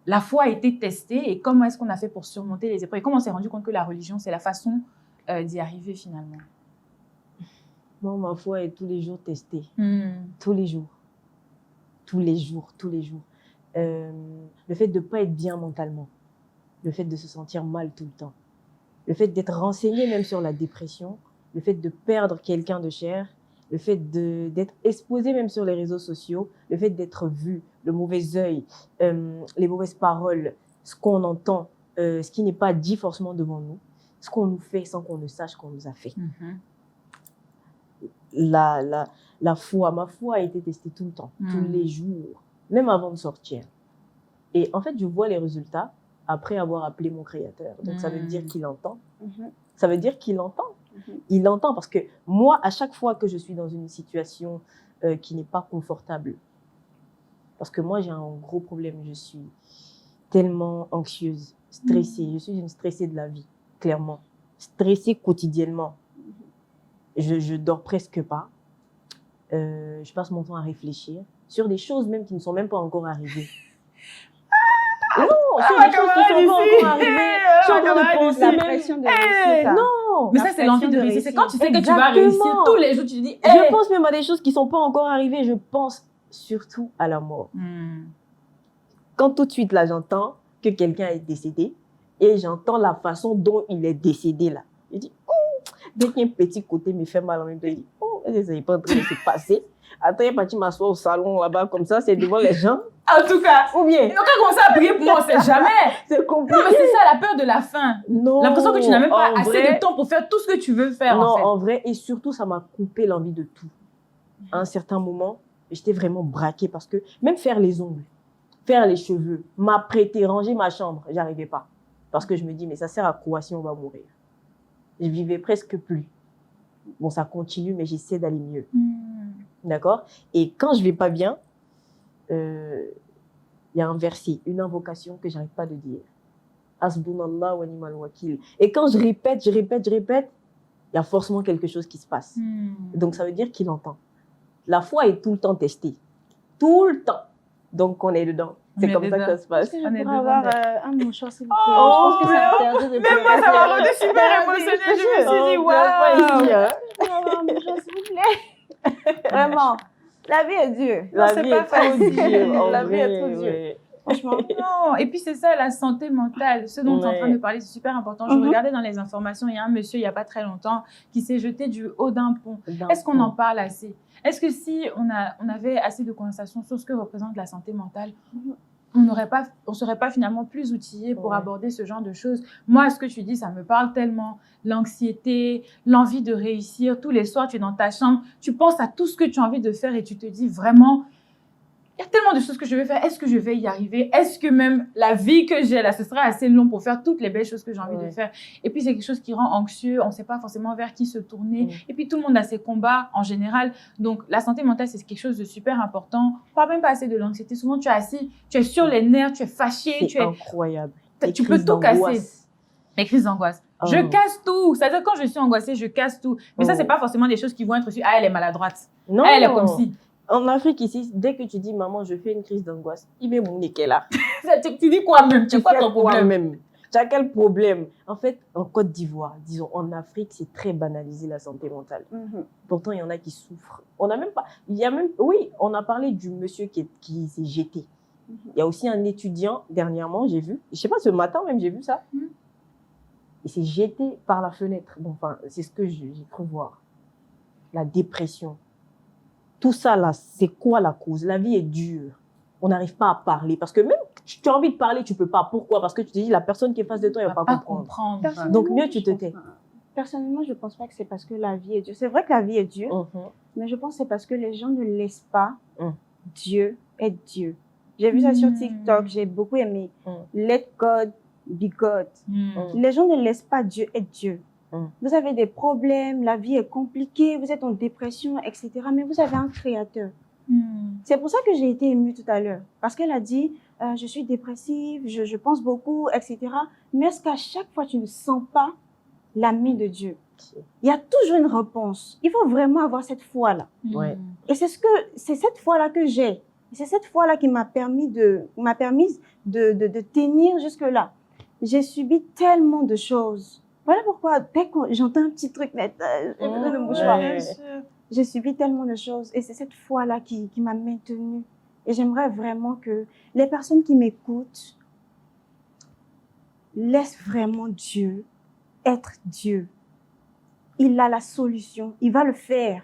S1: la foi a été testée et comment est-ce qu'on a fait pour surmonter les épreuves? Et comment on s'est rendu compte que la religion, c'est la façon d'y arriver finalement?
S3: Moi, ma foi est tous les jours testée. Tous les jours. Tous les jours, tous les jours. Le fait de ne pas être bien mentalement. Le fait de se sentir mal tout le temps. Le fait d'être renseigné même sur la dépression. Le fait de perdre quelqu'un de cher. Le fait d'être exposé même sur les réseaux sociaux. Le fait d'être vu. Le mauvais œil, les mauvaises paroles, ce qu'on entend, ce qui n'est pas dit forcément devant nous, ce qu'on nous fait sans qu'on ne sache qu'on nous a fait. La foi, ma foi a été testée tout le temps, tous les jours, même avant de sortir. Et en fait, je vois les résultats après avoir appelé mon Créateur. Donc, ça veut dire qu'il entend. Ça veut dire qu'il entend. Il entend parce que moi, à chaque fois que je suis dans une situation qui n'est pas confortable, parce que moi, j'ai un gros problème. Je suis tellement anxieuse, stressée. Je suis une stressée de la vie, clairement. Stressée quotidiennement. Je dors presque pas. Je passe mon temps à réfléchir sur des choses même qui ne sont même pas encore arrivées. Non, sur des choses qui ne sont pas encore arrivées. Je suis en train de penser
S2: la pression de réussir.
S3: Non.
S1: Mais ça, c'est l'envie de réussir. C'est quand tu sais que tu vas réussir tous les jours, tu te dis,
S3: je pense même à des choses qui ne sont pas encore arrivées. Je pense surtout à la mort. Quand tout de suite, là, j'entends que quelqu'un est décédé et j'entends la façon dont il est décédé, là. Je dis, dès qu'il y a un petit côté me fait mal en même temps, je dis, ça n'est pas en train de se passer. Attends, il est parti m'asseoir au salon, là-bas, comme ça, c'est devant les gens.
S1: En tout cas,
S3: ou bien.
S1: Donc, quand on commence à prier pour moi, on ne sait jamais.
S3: C'est compliqué.
S1: Non, mais c'est ça, la peur de la fin.
S3: Non.
S1: L'impression que tu n'as même pas assez de temps pour faire tout ce que tu veux faire,
S3: non,
S1: en fait.
S3: En vrai, et surtout, ça m'a coupé l'envie de tout. À un certain moment, j'étais vraiment braquée parce que même faire les ongles, faire les cheveux, m'apprêter, ranger ma chambre, j'arrivais pas. Parce que je me dis, mais ça sert à quoi si on va mourir? Je vivais presque plus. Bon, ça continue, mais j'essaie d'aller mieux. D'accord? Et quand je vais pas bien, il y a un verset, une invocation que j'arrête pas de dire. Hasbunallah wa ni'mal wakil. Et quand je répète, il y a forcément quelque chose qui se passe. Donc, ça veut dire qu'il entend. La foi est tout le temps testée. Tout le temps. Donc, on est dedans. C'est comme ça que ça se passe.
S2: On est avoir un mouchoir, s'il vous plaît.
S1: Oh,
S2: je pense que ça interdit de
S1: même moi, ça m'a rendu super émotionnée. Je me suis dit, waouh!
S2: avoir un mouchoir, s'il vous plaît. Vraiment, la vie est dure.
S3: La
S1: c'est
S3: vie
S1: pas
S3: est trop
S1: facile.
S3: dure. en
S2: La vie est
S3: vrai,
S2: trop dure.
S3: ouais.
S2: Franchement.
S1: Non, et puis c'est ça, la santé mentale. Ce dont tu es en train de parler, c'est super important. Je regardais dans les informations, il y a un monsieur, il n'y a pas très longtemps, qui s'est jeté du haut d'un pont. Est-ce qu'on en parle assez? Est-ce que si on avait assez de conversations sur ce que représente la santé mentale, on serait pas finalement plus outillé pour aborder ce genre de choses? Moi, ce que tu dis, ça me parle tellement. L'anxiété, l'envie de réussir. Tous les soirs, tu es dans ta chambre, tu penses à tout ce que tu as envie de faire et tu te dis vraiment, il y a tellement de choses que je vais faire. Est-ce que je vais y arriver? Est-ce que même la vie que j'ai là, ce sera assez long pour faire toutes les belles choses que j'ai envie de faire? Et puis, c'est quelque chose qui rend anxieux. On ne sait pas forcément vers qui se tourner. Et puis, tout le monde a ses combats en général. Donc, la santé mentale, c'est quelque chose de super important. On ne parle même pas assez de l'anxiété. Souvent, tu es assis, tu es sur les nerfs, tu es fâché.
S3: C'est incroyable.
S1: Tu peux tout casser. Les crises d'angoisse. Je casse tout. C'est-à-dire, quand je suis angoissée, je casse tout. Mais ça, ce n'est pas forcément des choses qui vont être reçues. Ah, elle est maladroite.
S3: Non.
S1: Ah, elle est comme si.
S3: En Afrique, ici, dès que tu dis, maman, je fais une crise d'angoisse, il met mon nez là.
S1: Tu dis quoi même? Tu fais quoi ton problème?
S3: Même. Tu as quel problème? En fait, en Côte d'Ivoire, disons, en Afrique, c'est très banalisé la santé mentale. Pourtant, il y en a qui souffrent. On n'a même pas. Oui, on a parlé du monsieur qui s'est jeté. Il y a aussi un étudiant, dernièrement, j'ai vu, je ne sais pas, ce matin même, j'ai vu ça. Il s'est jeté par la fenêtre. Bon, enfin, c'est ce que j'ai cru voir. La dépression. Tout ça, là, c'est quoi la cause? La vie est dure. On n'arrive pas à parler. Parce que même tu as envie de parler, tu ne peux pas. Pourquoi? Parce que tu te dis, la personne qui est face de toi, elle ne va pas comprendre. Donc, mieux, tu te tais.
S2: Personnellement, je ne pense pas que c'est parce que la vie est dure. C'est vrai que la vie est dure, mais je pense que c'est parce que les gens ne laissent pas Dieu être Dieu. J'ai vu ça sur TikTok, j'ai beaucoup aimé. Let God be God. Les gens ne laissent pas Dieu être Dieu. Vous avez des problèmes, la vie est compliquée, vous êtes en dépression, etc. Mais vous avez un créateur. C'est pour ça que j'ai été émue tout à l'heure. Parce qu'elle a dit, je suis dépressive, je pense beaucoup, etc. Mais est-ce qu'à chaque fois, tu ne sens pas la main de Dieu? Il y a toujours une réponse. Il faut vraiment avoir cette foi-là. Et c'est cette foi-là que j'ai. C'est cette foi-là qui m'a permis de tenir jusque-là. J'ai subi tellement de choses. Voilà pourquoi, dès que j'entends un petit truc net, le mouchoir, j'ai subi tellement de choses. Et c'est cette foi-là qui m'a maintenue. Et j'aimerais vraiment que les personnes qui m'écoutent laissent vraiment Dieu être Dieu. Il a la solution. Il va le faire.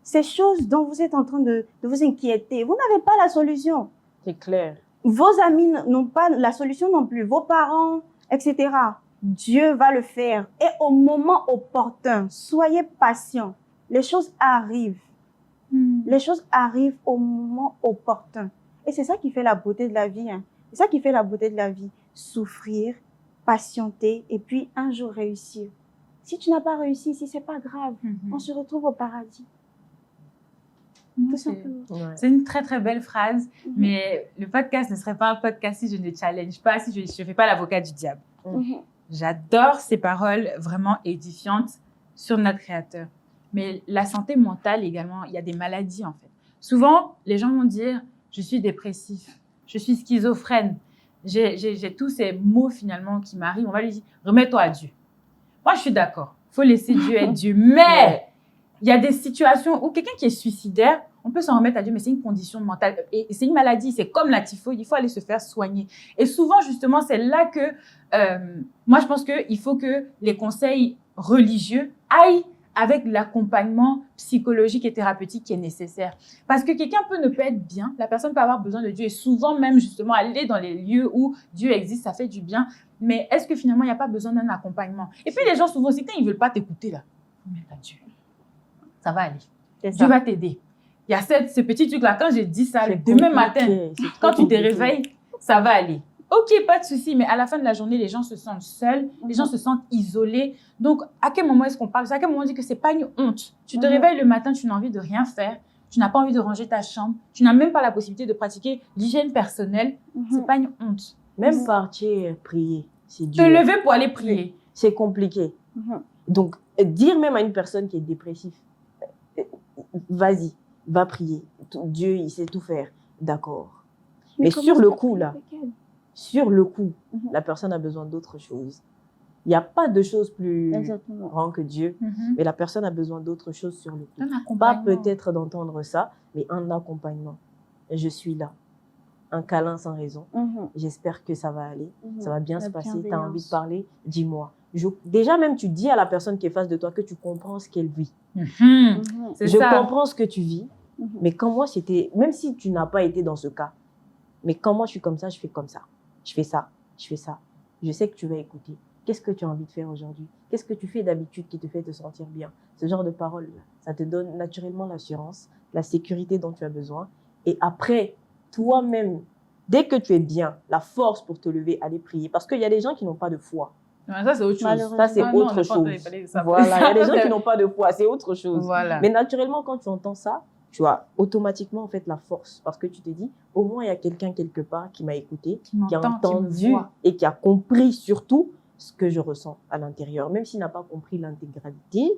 S2: Ces choses dont vous êtes en train de vous inquiéter, vous n'avez pas la solution.
S3: C'est clair.
S2: Vos amis n'ont pas la solution non plus. Vos parents, etc. Dieu va le faire. Et au moment opportun, soyez patients. Les choses arrivent. Les choses arrivent au moment opportun. Et c'est ça qui fait la beauté de la vie. C'est ça qui fait la beauté de la vie. Souffrir, patienter et puis un jour réussir. Si tu n'as pas réussi ici, c'est pas grave. On se retrouve au paradis. Tout simplement.
S1: C'est une très très belle phrase, mais le podcast ne serait pas un podcast si je ne challenge pas, si je ne fais pas l'avocat du diable. J'adore ces paroles vraiment édifiantes sur notre Créateur. Mais la santé mentale également, il y a des maladies en fait. Souvent, les gens vont dire « je suis dépressif, je suis schizophrène ». J'ai tous ces mots finalement qui m'arrivent. On va lui dire « remets-toi à Dieu ». Moi, je suis d'accord. Il faut laisser Dieu être Dieu. Mais il y a des situations où quelqu'un qui est suicidaire, on peut s'en remettre à Dieu, mais c'est une condition mentale. Et c'est une maladie. C'est comme la typhoïde. Il faut aller se faire soigner. Et souvent, justement, c'est là que moi, je pense qu'il faut que les conseils religieux aillent avec l'accompagnement psychologique et thérapeutique qui est nécessaire. Parce que quelqu'un peut ne pas être bien, la personne peut avoir besoin de Dieu et souvent même justement aller dans les lieux où Dieu existe, ça fait du bien. Mais est-ce que finalement, il n'y a pas besoin d'un accompagnement? Et puis les gens souvent aussi, quand ils ne veulent pas t'écouter là, mais Dieu, ça va aller. Dieu va t'aider. Il y a ce petit truc-là, quand j'ai dit ça, le demain matin, quand tu te réveilles, ça va aller. Ok, pas de souci, mais à la fin de la journée, les gens se sentent seuls, les gens se sentent isolés. Donc, à quel moment est-ce qu'on parle? À quel moment on dit que c'est pas une honte? Tu te réveilles le matin, tu n'as envie de rien faire, tu n'as pas envie de ranger ta chambre, tu n'as même pas la possibilité de pratiquer l'hygiène personnelle. C'est pas une honte.
S3: Même partir prier, c'est
S1: dur. Te lever pour aller prier.
S3: C'est compliqué. Donc, dire même à une personne qui est dépressive, vas-y, va prier. Dieu, il sait tout faire. D'accord. Mais sur le coup, là, sur le coup, la personne a besoin d'autre chose. Il n'y a pas de chose plus
S2: Exactement.
S3: grand que Dieu, mais la personne a besoin d'autre chose sur le coup.
S1: Un
S3: Pas
S1: accompagnement.
S3: peut-être d'entendre ça, mais un accompagnement. Je suis là. Un câlin sans raison. J'espère que ça va aller, ça va bien se passer. Tu as envie de parler, dis-moi. Déjà même, tu dis à la personne qui est face de toi que tu comprends ce qu'elle vit. Je comprends ce que tu vis, mais quand moi, même si tu n'as pas été dans ce cas, mais quand moi, je suis comme ça, je fais comme ça. Je fais ça, je fais ça. Je sais que tu vas écouter. Qu'est-ce que tu as envie de faire aujourd'hui? Qu'est-ce que tu fais d'habitude qui te fait te sentir bien? Ce genre de paroles, ça te donne naturellement l'assurance, la sécurité dont tu as besoin. Et après, toi-même, dès que tu es bien, la force pour te lever, aller prier. Parce qu'il y a des gens qui n'ont pas de foi.
S1: Ça, c'est autre chose.
S3: Ça, c'est autre chose. Voilà, il y a des gens qui n'ont pas de foi, c'est autre chose.
S1: Voilà.
S3: Mais naturellement, quand tu entends ça, tu as automatiquement en fait la force. Parce que tu te dis, au moins, il y a quelqu'un quelque part qui m'a écouté, qui a entendu et qui a compris surtout ce que je ressens à l'intérieur. Même s'il n'a pas compris l'intégralité,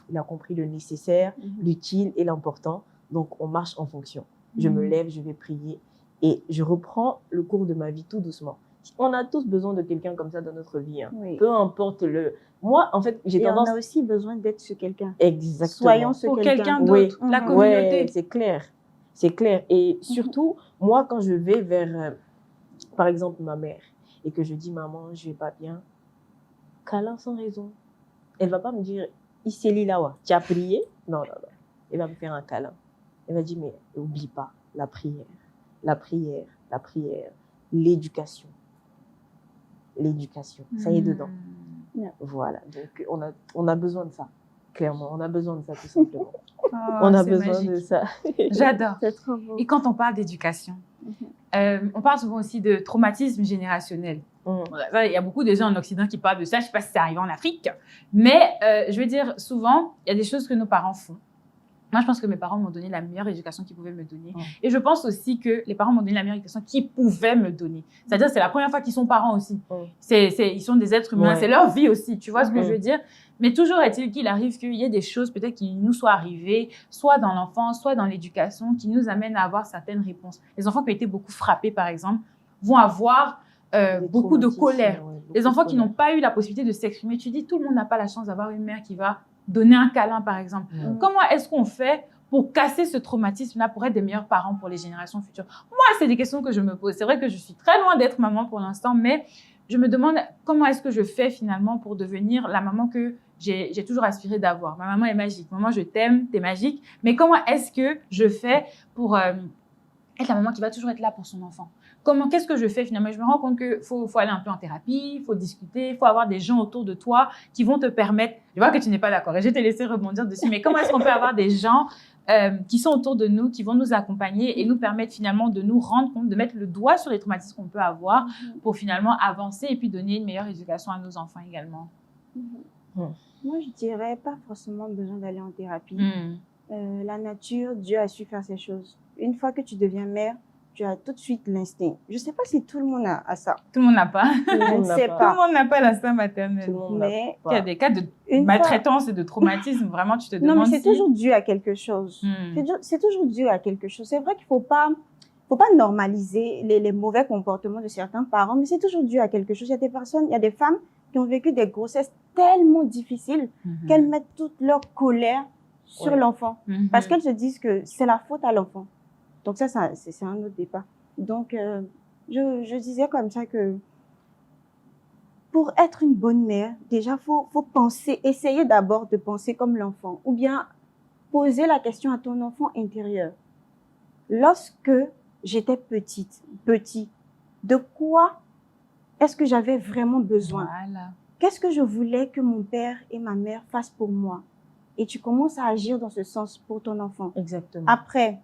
S3: il a compris le nécessaire, l'utile et l'important. Donc, on marche en fonction. Je me lève, je vais prier et je reprends le cours de ma vie tout doucement. On a tous besoin de quelqu'un comme ça dans notre vie. Hein. Peu importe le... Moi, en fait, j'ai tendance...
S2: on a aussi besoin d'être ce quelqu'un.
S3: Exactement.
S2: Soyons ce
S1: quelqu'un d'autre. La communauté.
S3: Ouais, c'est clair. C'est clair. Et surtout, moi, quand je vais vers, par exemple, ma mère et que je dis, maman, je vais pas bien, câlin sans raison. Elle va pas me dire, Iseli Lawa, tu as prié? Non, non, non. Elle va me faire un câlin. Elle va dire, mais n'oublie pas la prière, la prière, la prière, l'éducation. L'éducation, ça y est dedans. Voilà, donc on a besoin de ça, clairement. On a besoin de ça, tout simplement. On a besoin de ça.
S1: J'adore.
S2: C'est trop beau.
S1: Et quand on parle d'éducation, on parle souvent aussi de traumatisme générationnel. Il y a beaucoup de gens en Occident qui parlent de ça. Je ne sais pas si c'est arrivé en Afrique. Mais je veux dire, souvent, il y a des choses que nos parents font. Moi, je pense que mes parents m'ont donné la meilleure éducation qu'ils pouvaient me donner. Et je pense aussi que les parents m'ont donné la meilleure éducation qu'ils pouvaient me donner. C'est-à-dire, c'est la première fois qu'ils sont parents aussi. Ils sont des êtres humains. C'est leur vie aussi. Tu vois ce que je veux dire? Mais toujours est-il qu'il arrive qu'il y ait des choses peut-être qui nous soient arrivées, soit dans l'enfance, soit dans l'éducation, qui nous amènent à avoir certaines réponses. Les enfants qui ont été beaucoup frappés, par exemple, vont avoir beaucoup de colère. Les enfants qui n'ont pas eu la possibilité de s'exprimer, tu dis, tout le monde n'a pas la chance d'avoir une mère qui va donner un câlin, par exemple. Comment est-ce qu'on fait pour casser ce traumatisme-là, pour être des meilleurs parents pour les générations futures? Moi, c'est des questions que je me pose. C'est vrai que je suis très loin d'être maman pour l'instant, mais je me demande comment est-ce que je fais finalement pour devenir la maman que j'ai toujours aspiré d'avoir. Ma maman est magique. Maman, je t'aime, t'es magique. Mais comment est-ce que je fais pour être la maman qui va toujours être là pour son enfant? Qu'est-ce que je fais finalement? Je me rends compte qu'il faut aller un peu en thérapie, il faut discuter, il faut avoir des gens autour de toi qui vont te permettre... Je vois que tu n'es pas d'accord et je vais te laisser rebondir dessus, mais comment est-ce qu'on peut avoir des gens qui sont autour de nous, qui vont nous accompagner et nous permettre finalement de nous rendre compte, de mettre le doigt sur les traumatismes qu'on peut avoir pour finalement avancer et puis donner une meilleure éducation à nos enfants également?
S2: Moi, je dirais pas forcément besoin d'aller en thérapie. La nature, Dieu a su faire ces choses. Une fois que tu deviens mère, tu as tout de suite l'instinct. Je ne sais pas si tout le monde a ça.
S1: Tout le monde n'a pas.
S2: Je ne sais
S1: Tout
S2: pas.
S1: le monde n'a pas l'instinct maternel.
S2: Mais
S1: il y a des cas de maltraitance et de traumatisme. Vraiment, tu te demandes.
S2: Non, mais c'est toujours dû à quelque chose. C'est toujours dû à quelque chose. C'est vrai qu'il ne faut pas normaliser les mauvais comportements de certains parents, mais c'est toujours dû à quelque chose. Il y a des personnes, il y a des femmes qui ont vécu des grossesses tellement difficiles qu'elles mettent toute leur colère sur l'enfant. Parce qu'elles se disent que c'est la faute à l'enfant. Donc ça c'est un autre débat. Donc, je disais comme ça que pour être une bonne mère, déjà, faut penser, essayer d'abord de penser comme l'enfant. Ou bien poser la question à ton enfant intérieur. Lorsque j'étais petit, de quoi est-ce que j'avais vraiment besoin? Qu'est-ce que je voulais que mon père et ma mère fassent pour moi? Et tu commences à agir dans ce sens pour ton enfant.
S3: Exactement.
S2: Après,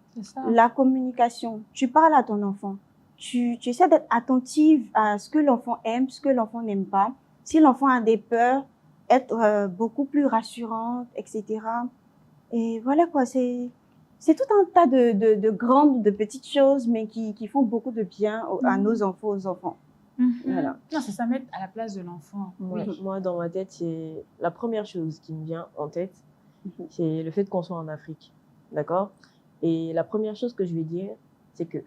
S2: la communication. Tu parles à ton enfant. Tu essaies d'être attentive à ce que l'enfant aime, ce que l'enfant n'aime pas. Si l'enfant a des peurs, être beaucoup plus rassurante, etc. Et voilà quoi, c'est tout un tas de grandes, de petites choses, mais qui font beaucoup de bien à nos enfants, aux enfants. Voilà.
S1: Non, c'est ça, mettre à la place de l'enfant.
S3: Moi, dans ma tête, c'est la première chose qui me vient en tête, c'est le fait qu'on soit en Afrique, d'accord? Et la première chose que je vais dire, c'est que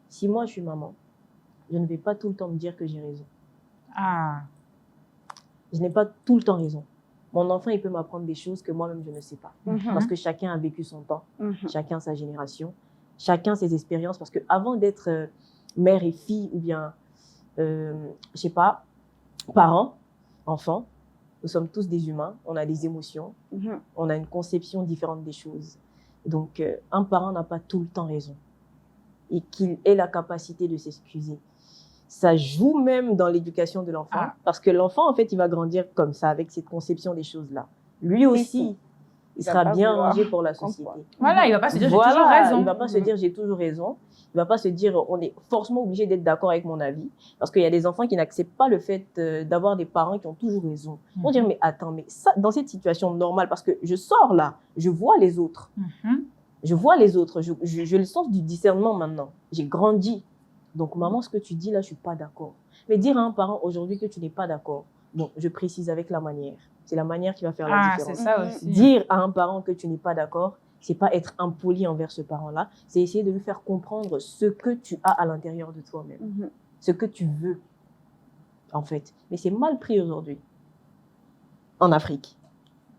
S3: si moi je suis maman, je ne vais pas tout le temps me dire que j'ai raison. je n'ai pas tout le temps raison. Mon enfant, il peut m'apprendre des choses que moi-même, je ne sais pas. Parce que chacun a vécu son temps, chacun sa génération, chacun ses expériences. Parce qu'avant d'être mère et fille ou bien, je sais pas, parents, enfants, nous sommes tous des humains, on a des émotions, on a une conception différente des choses. Donc, un parent n'a pas tout le temps raison et qu'il ait la capacité de s'excuser. Ça joue même dans l'éducation de l'enfant parce que l'enfant, en fait, il va grandir comme ça, avec cette conception des choses-là. Lui aussi, il sera bien rangé pour la société.
S1: Voilà, il ne va pas se dire j'ai toujours raison.
S3: Il ne va pas se dire j'ai toujours raison. Il ne va pas se dire on est forcément obligé d'être d'accord avec mon avis. Parce qu'il y a des enfants qui n'acceptent pas le fait d'avoir des parents qui ont toujours raison. Ils vont dire mais attends, mais ça, dans cette situation normale, parce que je sors là, je vois les autres. Je vois les autres. J'ai le sens du discernement maintenant. J'ai grandi. Donc maman, ce que tu dis là, je ne suis pas d'accord. Mais dire à un parent aujourd'hui que tu n'es pas d'accord, bon, je précise avec la manière. C'est la manière qui va faire la différence.
S1: C'est ça aussi.
S3: Dire à un parent que tu n'es pas d'accord, c'est pas être impoli envers ce parent-là, c'est essayer de lui faire comprendre ce que tu as à l'intérieur de toi-même, ce que tu veux, en fait. Mais c'est mal pris aujourd'hui, en Afrique.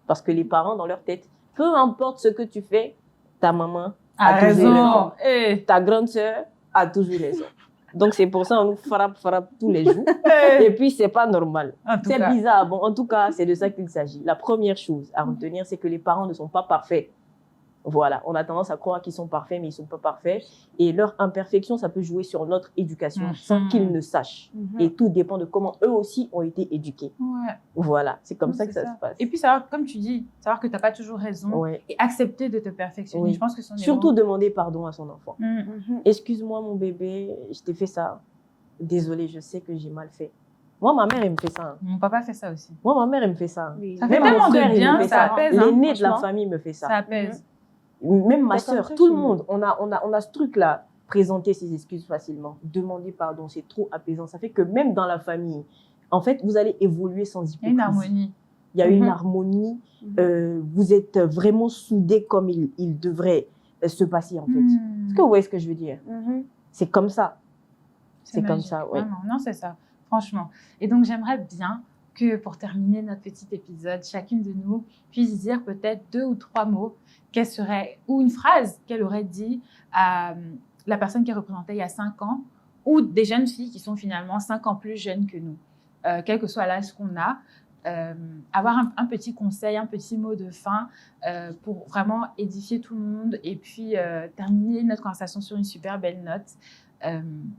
S3: Parce que les parents, dans leur tête, peu importe ce que tu fais, ta maman a toujours raison. Ta grande sœur a toujours raison. Donc, c'est pour ça qu'on nous frappe tous les jours. Et puis, c'est pas normal. C'est bizarre. Bon, en tout cas, c'est de ça qu'il s'agit. La première chose à retenir, c'est que les parents ne sont pas parfaits. Voilà. On a tendance à croire qu'ils sont parfaits, mais ils sont pas parfaits. Et leur imperfection, ça peut jouer sur notre éducation sans qu'ils ne sachent. Et tout dépend de comment eux aussi ont été éduqués. Voilà. C'est comme ça que ça se passe.
S1: Et puis, savoir, comme tu dis, savoir que tu n'as pas toujours raison et accepter de te perfectionner. Je pense que
S3: surtout demander pardon à son enfant. Excuse-moi, mon bébé, je t'ai fait ça. Désolée, je sais que j'ai mal fait. Moi, ma mère, elle me fait ça.
S1: Mon papa fait ça aussi.
S3: Moi, ma mère, elle me fait ça.
S1: Ça fait tellement de bien, ça apaise.
S3: L'aîné de la famille me fait ça.
S1: Ça apaise.
S3: Même ma sœur, tout le monde, on a ce truc-là, présenter ses excuses facilement, demander pardon, c'est trop apaisant. Ça fait que même dans la famille, en fait, vous allez évoluer sans hypocrisie.
S1: Il y a une harmonie.
S3: Il y a une harmonie. Vous êtes vraiment soudés comme il devrait se passer, en fait. Est-ce que vous voyez ce que je veux dire? C'est comme ça. C'est comme ça, oui.
S1: Non, c'est ça, franchement. Et donc, j'aimerais bien que pour terminer notre petit épisode, chacune de nous puisse dire peut-être 2 ou 3 mots qu'elle serait, ou une phrase qu'elle aurait dit à la personne qu'elle représentait il y a 5 ans, ou des jeunes filles qui sont finalement 5 ans plus jeunes que nous, quel que soit l'âge qu'on a, avoir un petit conseil, un petit mot de fin pour vraiment édifier tout le monde et puis terminer notre conversation sur une super belle note.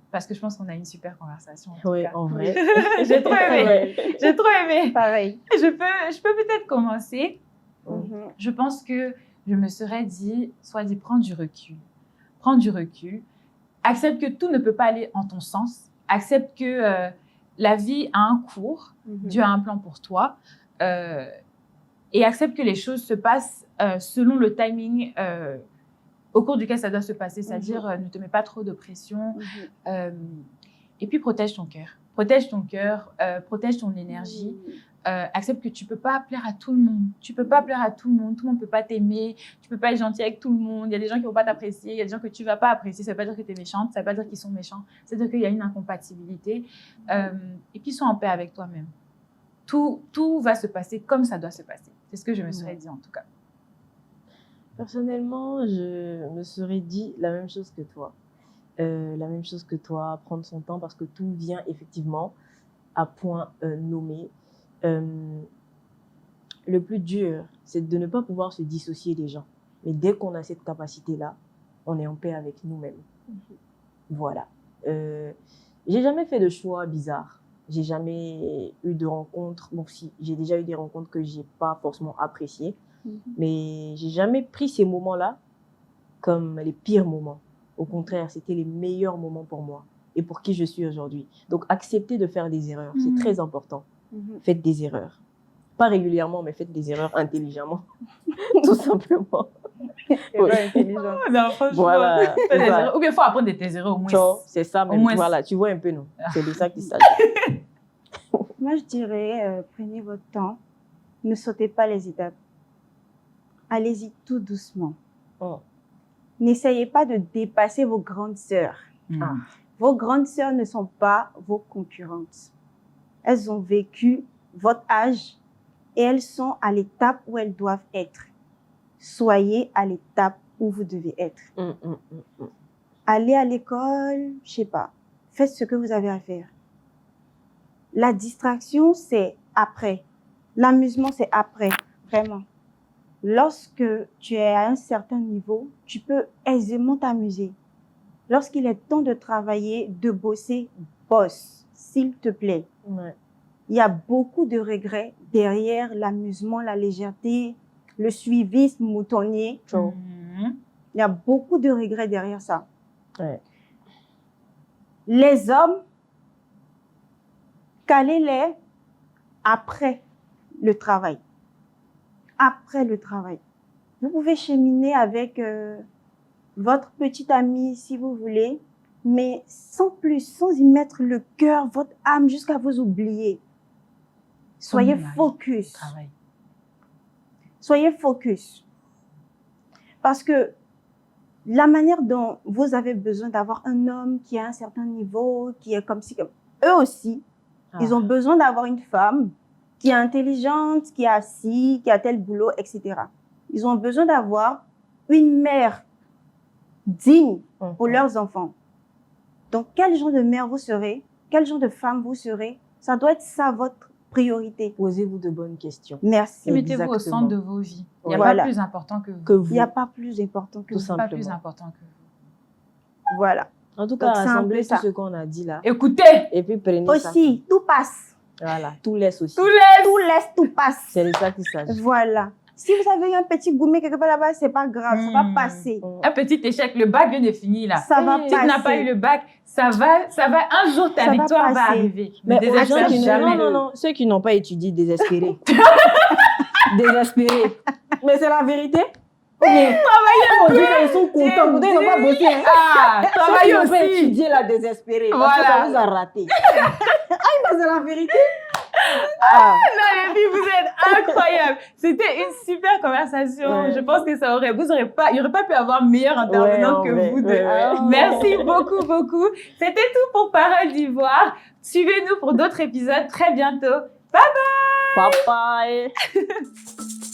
S1: Parce que je pense qu'on a une super conversation.
S3: Oui, en vrai.
S1: J'ai trop aimé. J'ai trop aimé.
S2: Pareil.
S1: Je peux peut-être commencer. Je pense que je me serais dit, prends du recul. Prends du recul. Accepte que tout ne peut pas aller en ton sens. Accepte que la vie a un cours. Dieu a un plan pour toi. Et accepte que les choses se passent selon le timing au cours duquel ça doit se passer, c'est-à-dire ne te mets pas trop de pression. Et puis protège ton cœur. Protège ton cœur, protège ton énergie. Accepte que tu ne peux pas plaire à tout le monde. Tu ne peux pas plaire à tout le monde. Tout le monde ne peut pas t'aimer. Tu ne peux pas être gentil avec tout le monde. Il y a des gens qui ne vont pas t'apprécier. Il y a des gens que tu ne vas pas apprécier. Ça ne veut pas dire que tu es méchante. Ça ne veut pas dire qu'ils sont méchants. Ça veut dire qu'il y a une incompatibilité. Et puis, sois en paix avec toi-même. Tout va se passer comme ça doit se passer. C'est ce que je me serais dit en tout cas.
S3: Personnellement, je me serais dit la même chose que toi. Prendre son temps parce que tout vient effectivement à point nommé. Le plus dur, c'est de ne pas pouvoir se dissocier des gens. Mais dès qu'on a cette capacité-là, on est en paix avec nous-mêmes. Voilà. J'ai jamais fait de choix bizarres. J'ai jamais eu de rencontres. Bon, si, j'ai déjà eu des rencontres que j'ai pas forcément appréciées. Mais j'ai jamais pris ces moments-là comme les pires moments. Au contraire, c'était les meilleurs moments pour moi et pour qui je suis aujourd'hui. Donc, accepter de faire des erreurs, c'est très important. Faites des erreurs. Pas régulièrement, mais faites des erreurs intelligemment. Tout simplement.
S1: Non, franchement.
S3: Voilà.
S1: Ou bien il faut apprendre de tes erreurs au moins.
S3: C'est ça, mais voilà, tu vois un peu, non? C'est de ça qu'il s'agit.
S2: Moi, je dirais, prenez votre temps. Ne sautez pas les étapes. Allez-y tout doucement. N'essayez pas de dépasser vos grandes sœurs. Vos grandes sœurs ne sont pas vos concurrentes. Elles ont vécu votre âge et elles sont à l'étape où elles doivent être. Soyez à l'étape où vous devez être. Allez à l'école, je sais pas, faites ce que vous avez à faire. La distraction, c'est après. L'amusement, c'est après, vraiment. Lorsque tu es à un certain niveau, tu peux aisément t'amuser. Lorsqu'il est temps de travailler, de bosser, bosse, s'il te plaît.
S3: Ouais.
S2: Il y a beaucoup de regrets derrière l'amusement, la légèreté, le suivisme moutonnier. Il y a beaucoup de regrets derrière ça.
S3: Ouais.
S2: Les hommes, calez-les après le travail. Après le travail. Vous pouvez cheminer avec votre petite amie si vous voulez, mais sans plus, sans y mettre le cœur, votre âme, jusqu'à vous oublier. Soyez focus.
S1: Travail.
S2: Soyez focus. Parce que la manière dont vous avez besoin d'avoir un homme qui a un certain niveau, qui est comme si, comme eux aussi, ils ont besoin d'avoir une femme qui est intelligente, qui a ci, qui a tel boulot, etc. Ils ont besoin d'avoir une mère digne pour leurs enfants. Donc, quel genre de mère vous serez? Quel genre de femme vous serez? Ça doit être ça, votre priorité.
S3: Posez-vous de bonnes questions.
S2: Merci.
S1: Mettez-vous au centre de vos vies. Il n'y a
S2: Voilà.
S1: pas plus important que vous.
S2: Il n'y a pas plus important que
S3: Tout
S2: vous.
S1: Pas plus important que vous.
S2: Voilà.
S3: En tout cas,
S2: Donc, c'est un
S3: rassemblez
S2: peu ça.
S3: tout ce qu'on a dit là.
S1: Écoutez,
S3: Et puis prenez ça.
S2: Aussi, tout passe.
S3: Voilà, tout laisse aussi.
S1: tout laisse.
S2: Tout laisse, tout passe.
S3: C'est de ça qu'il s'agit.
S2: Voilà. Si vous avez eu un petit gourmet quelque part là-bas, c'est pas grave, ça va passer.
S1: Un petit échec, le bac vient de finir là.
S2: Ça va
S1: Si tu n'as pas eu le bac, ça va, un jour ta
S2: Ça va
S1: victoire va
S2: passer.
S1: arriver.
S3: Mais
S1: Ne
S3: aux gens
S1: désespère
S3: qui
S1: jamais.
S3: non, ceux qui n'ont pas étudié, désespérés. Désespérés. Mais c'est la vérité. Ok. Travailler, on dit qu'ils sont contents. Pourtant, ils n'ont pas bossé. Hein.
S1: Ah,
S3: Ceux qui
S1: travaille
S3: n'ont pas
S1: aussi.
S3: étudié, la désespérée. Parce
S1: Voilà.
S3: que ça vous a raté. Mais c'est la vérité.
S1: Non, les filles, vous êtes incroyables. C'était une super conversation.
S3: Ouais.
S1: Je pense que il n'y aurait pas pu avoir meilleur intervenant
S3: Ouais,
S1: que
S3: ouais,
S1: vous deux.
S3: ouais.
S1: Merci beaucoup, beaucoup. C'était tout pour Parole d'Ivoire. Suivez-nous pour d'autres épisodes très bientôt. Bye bye.
S3: Papa.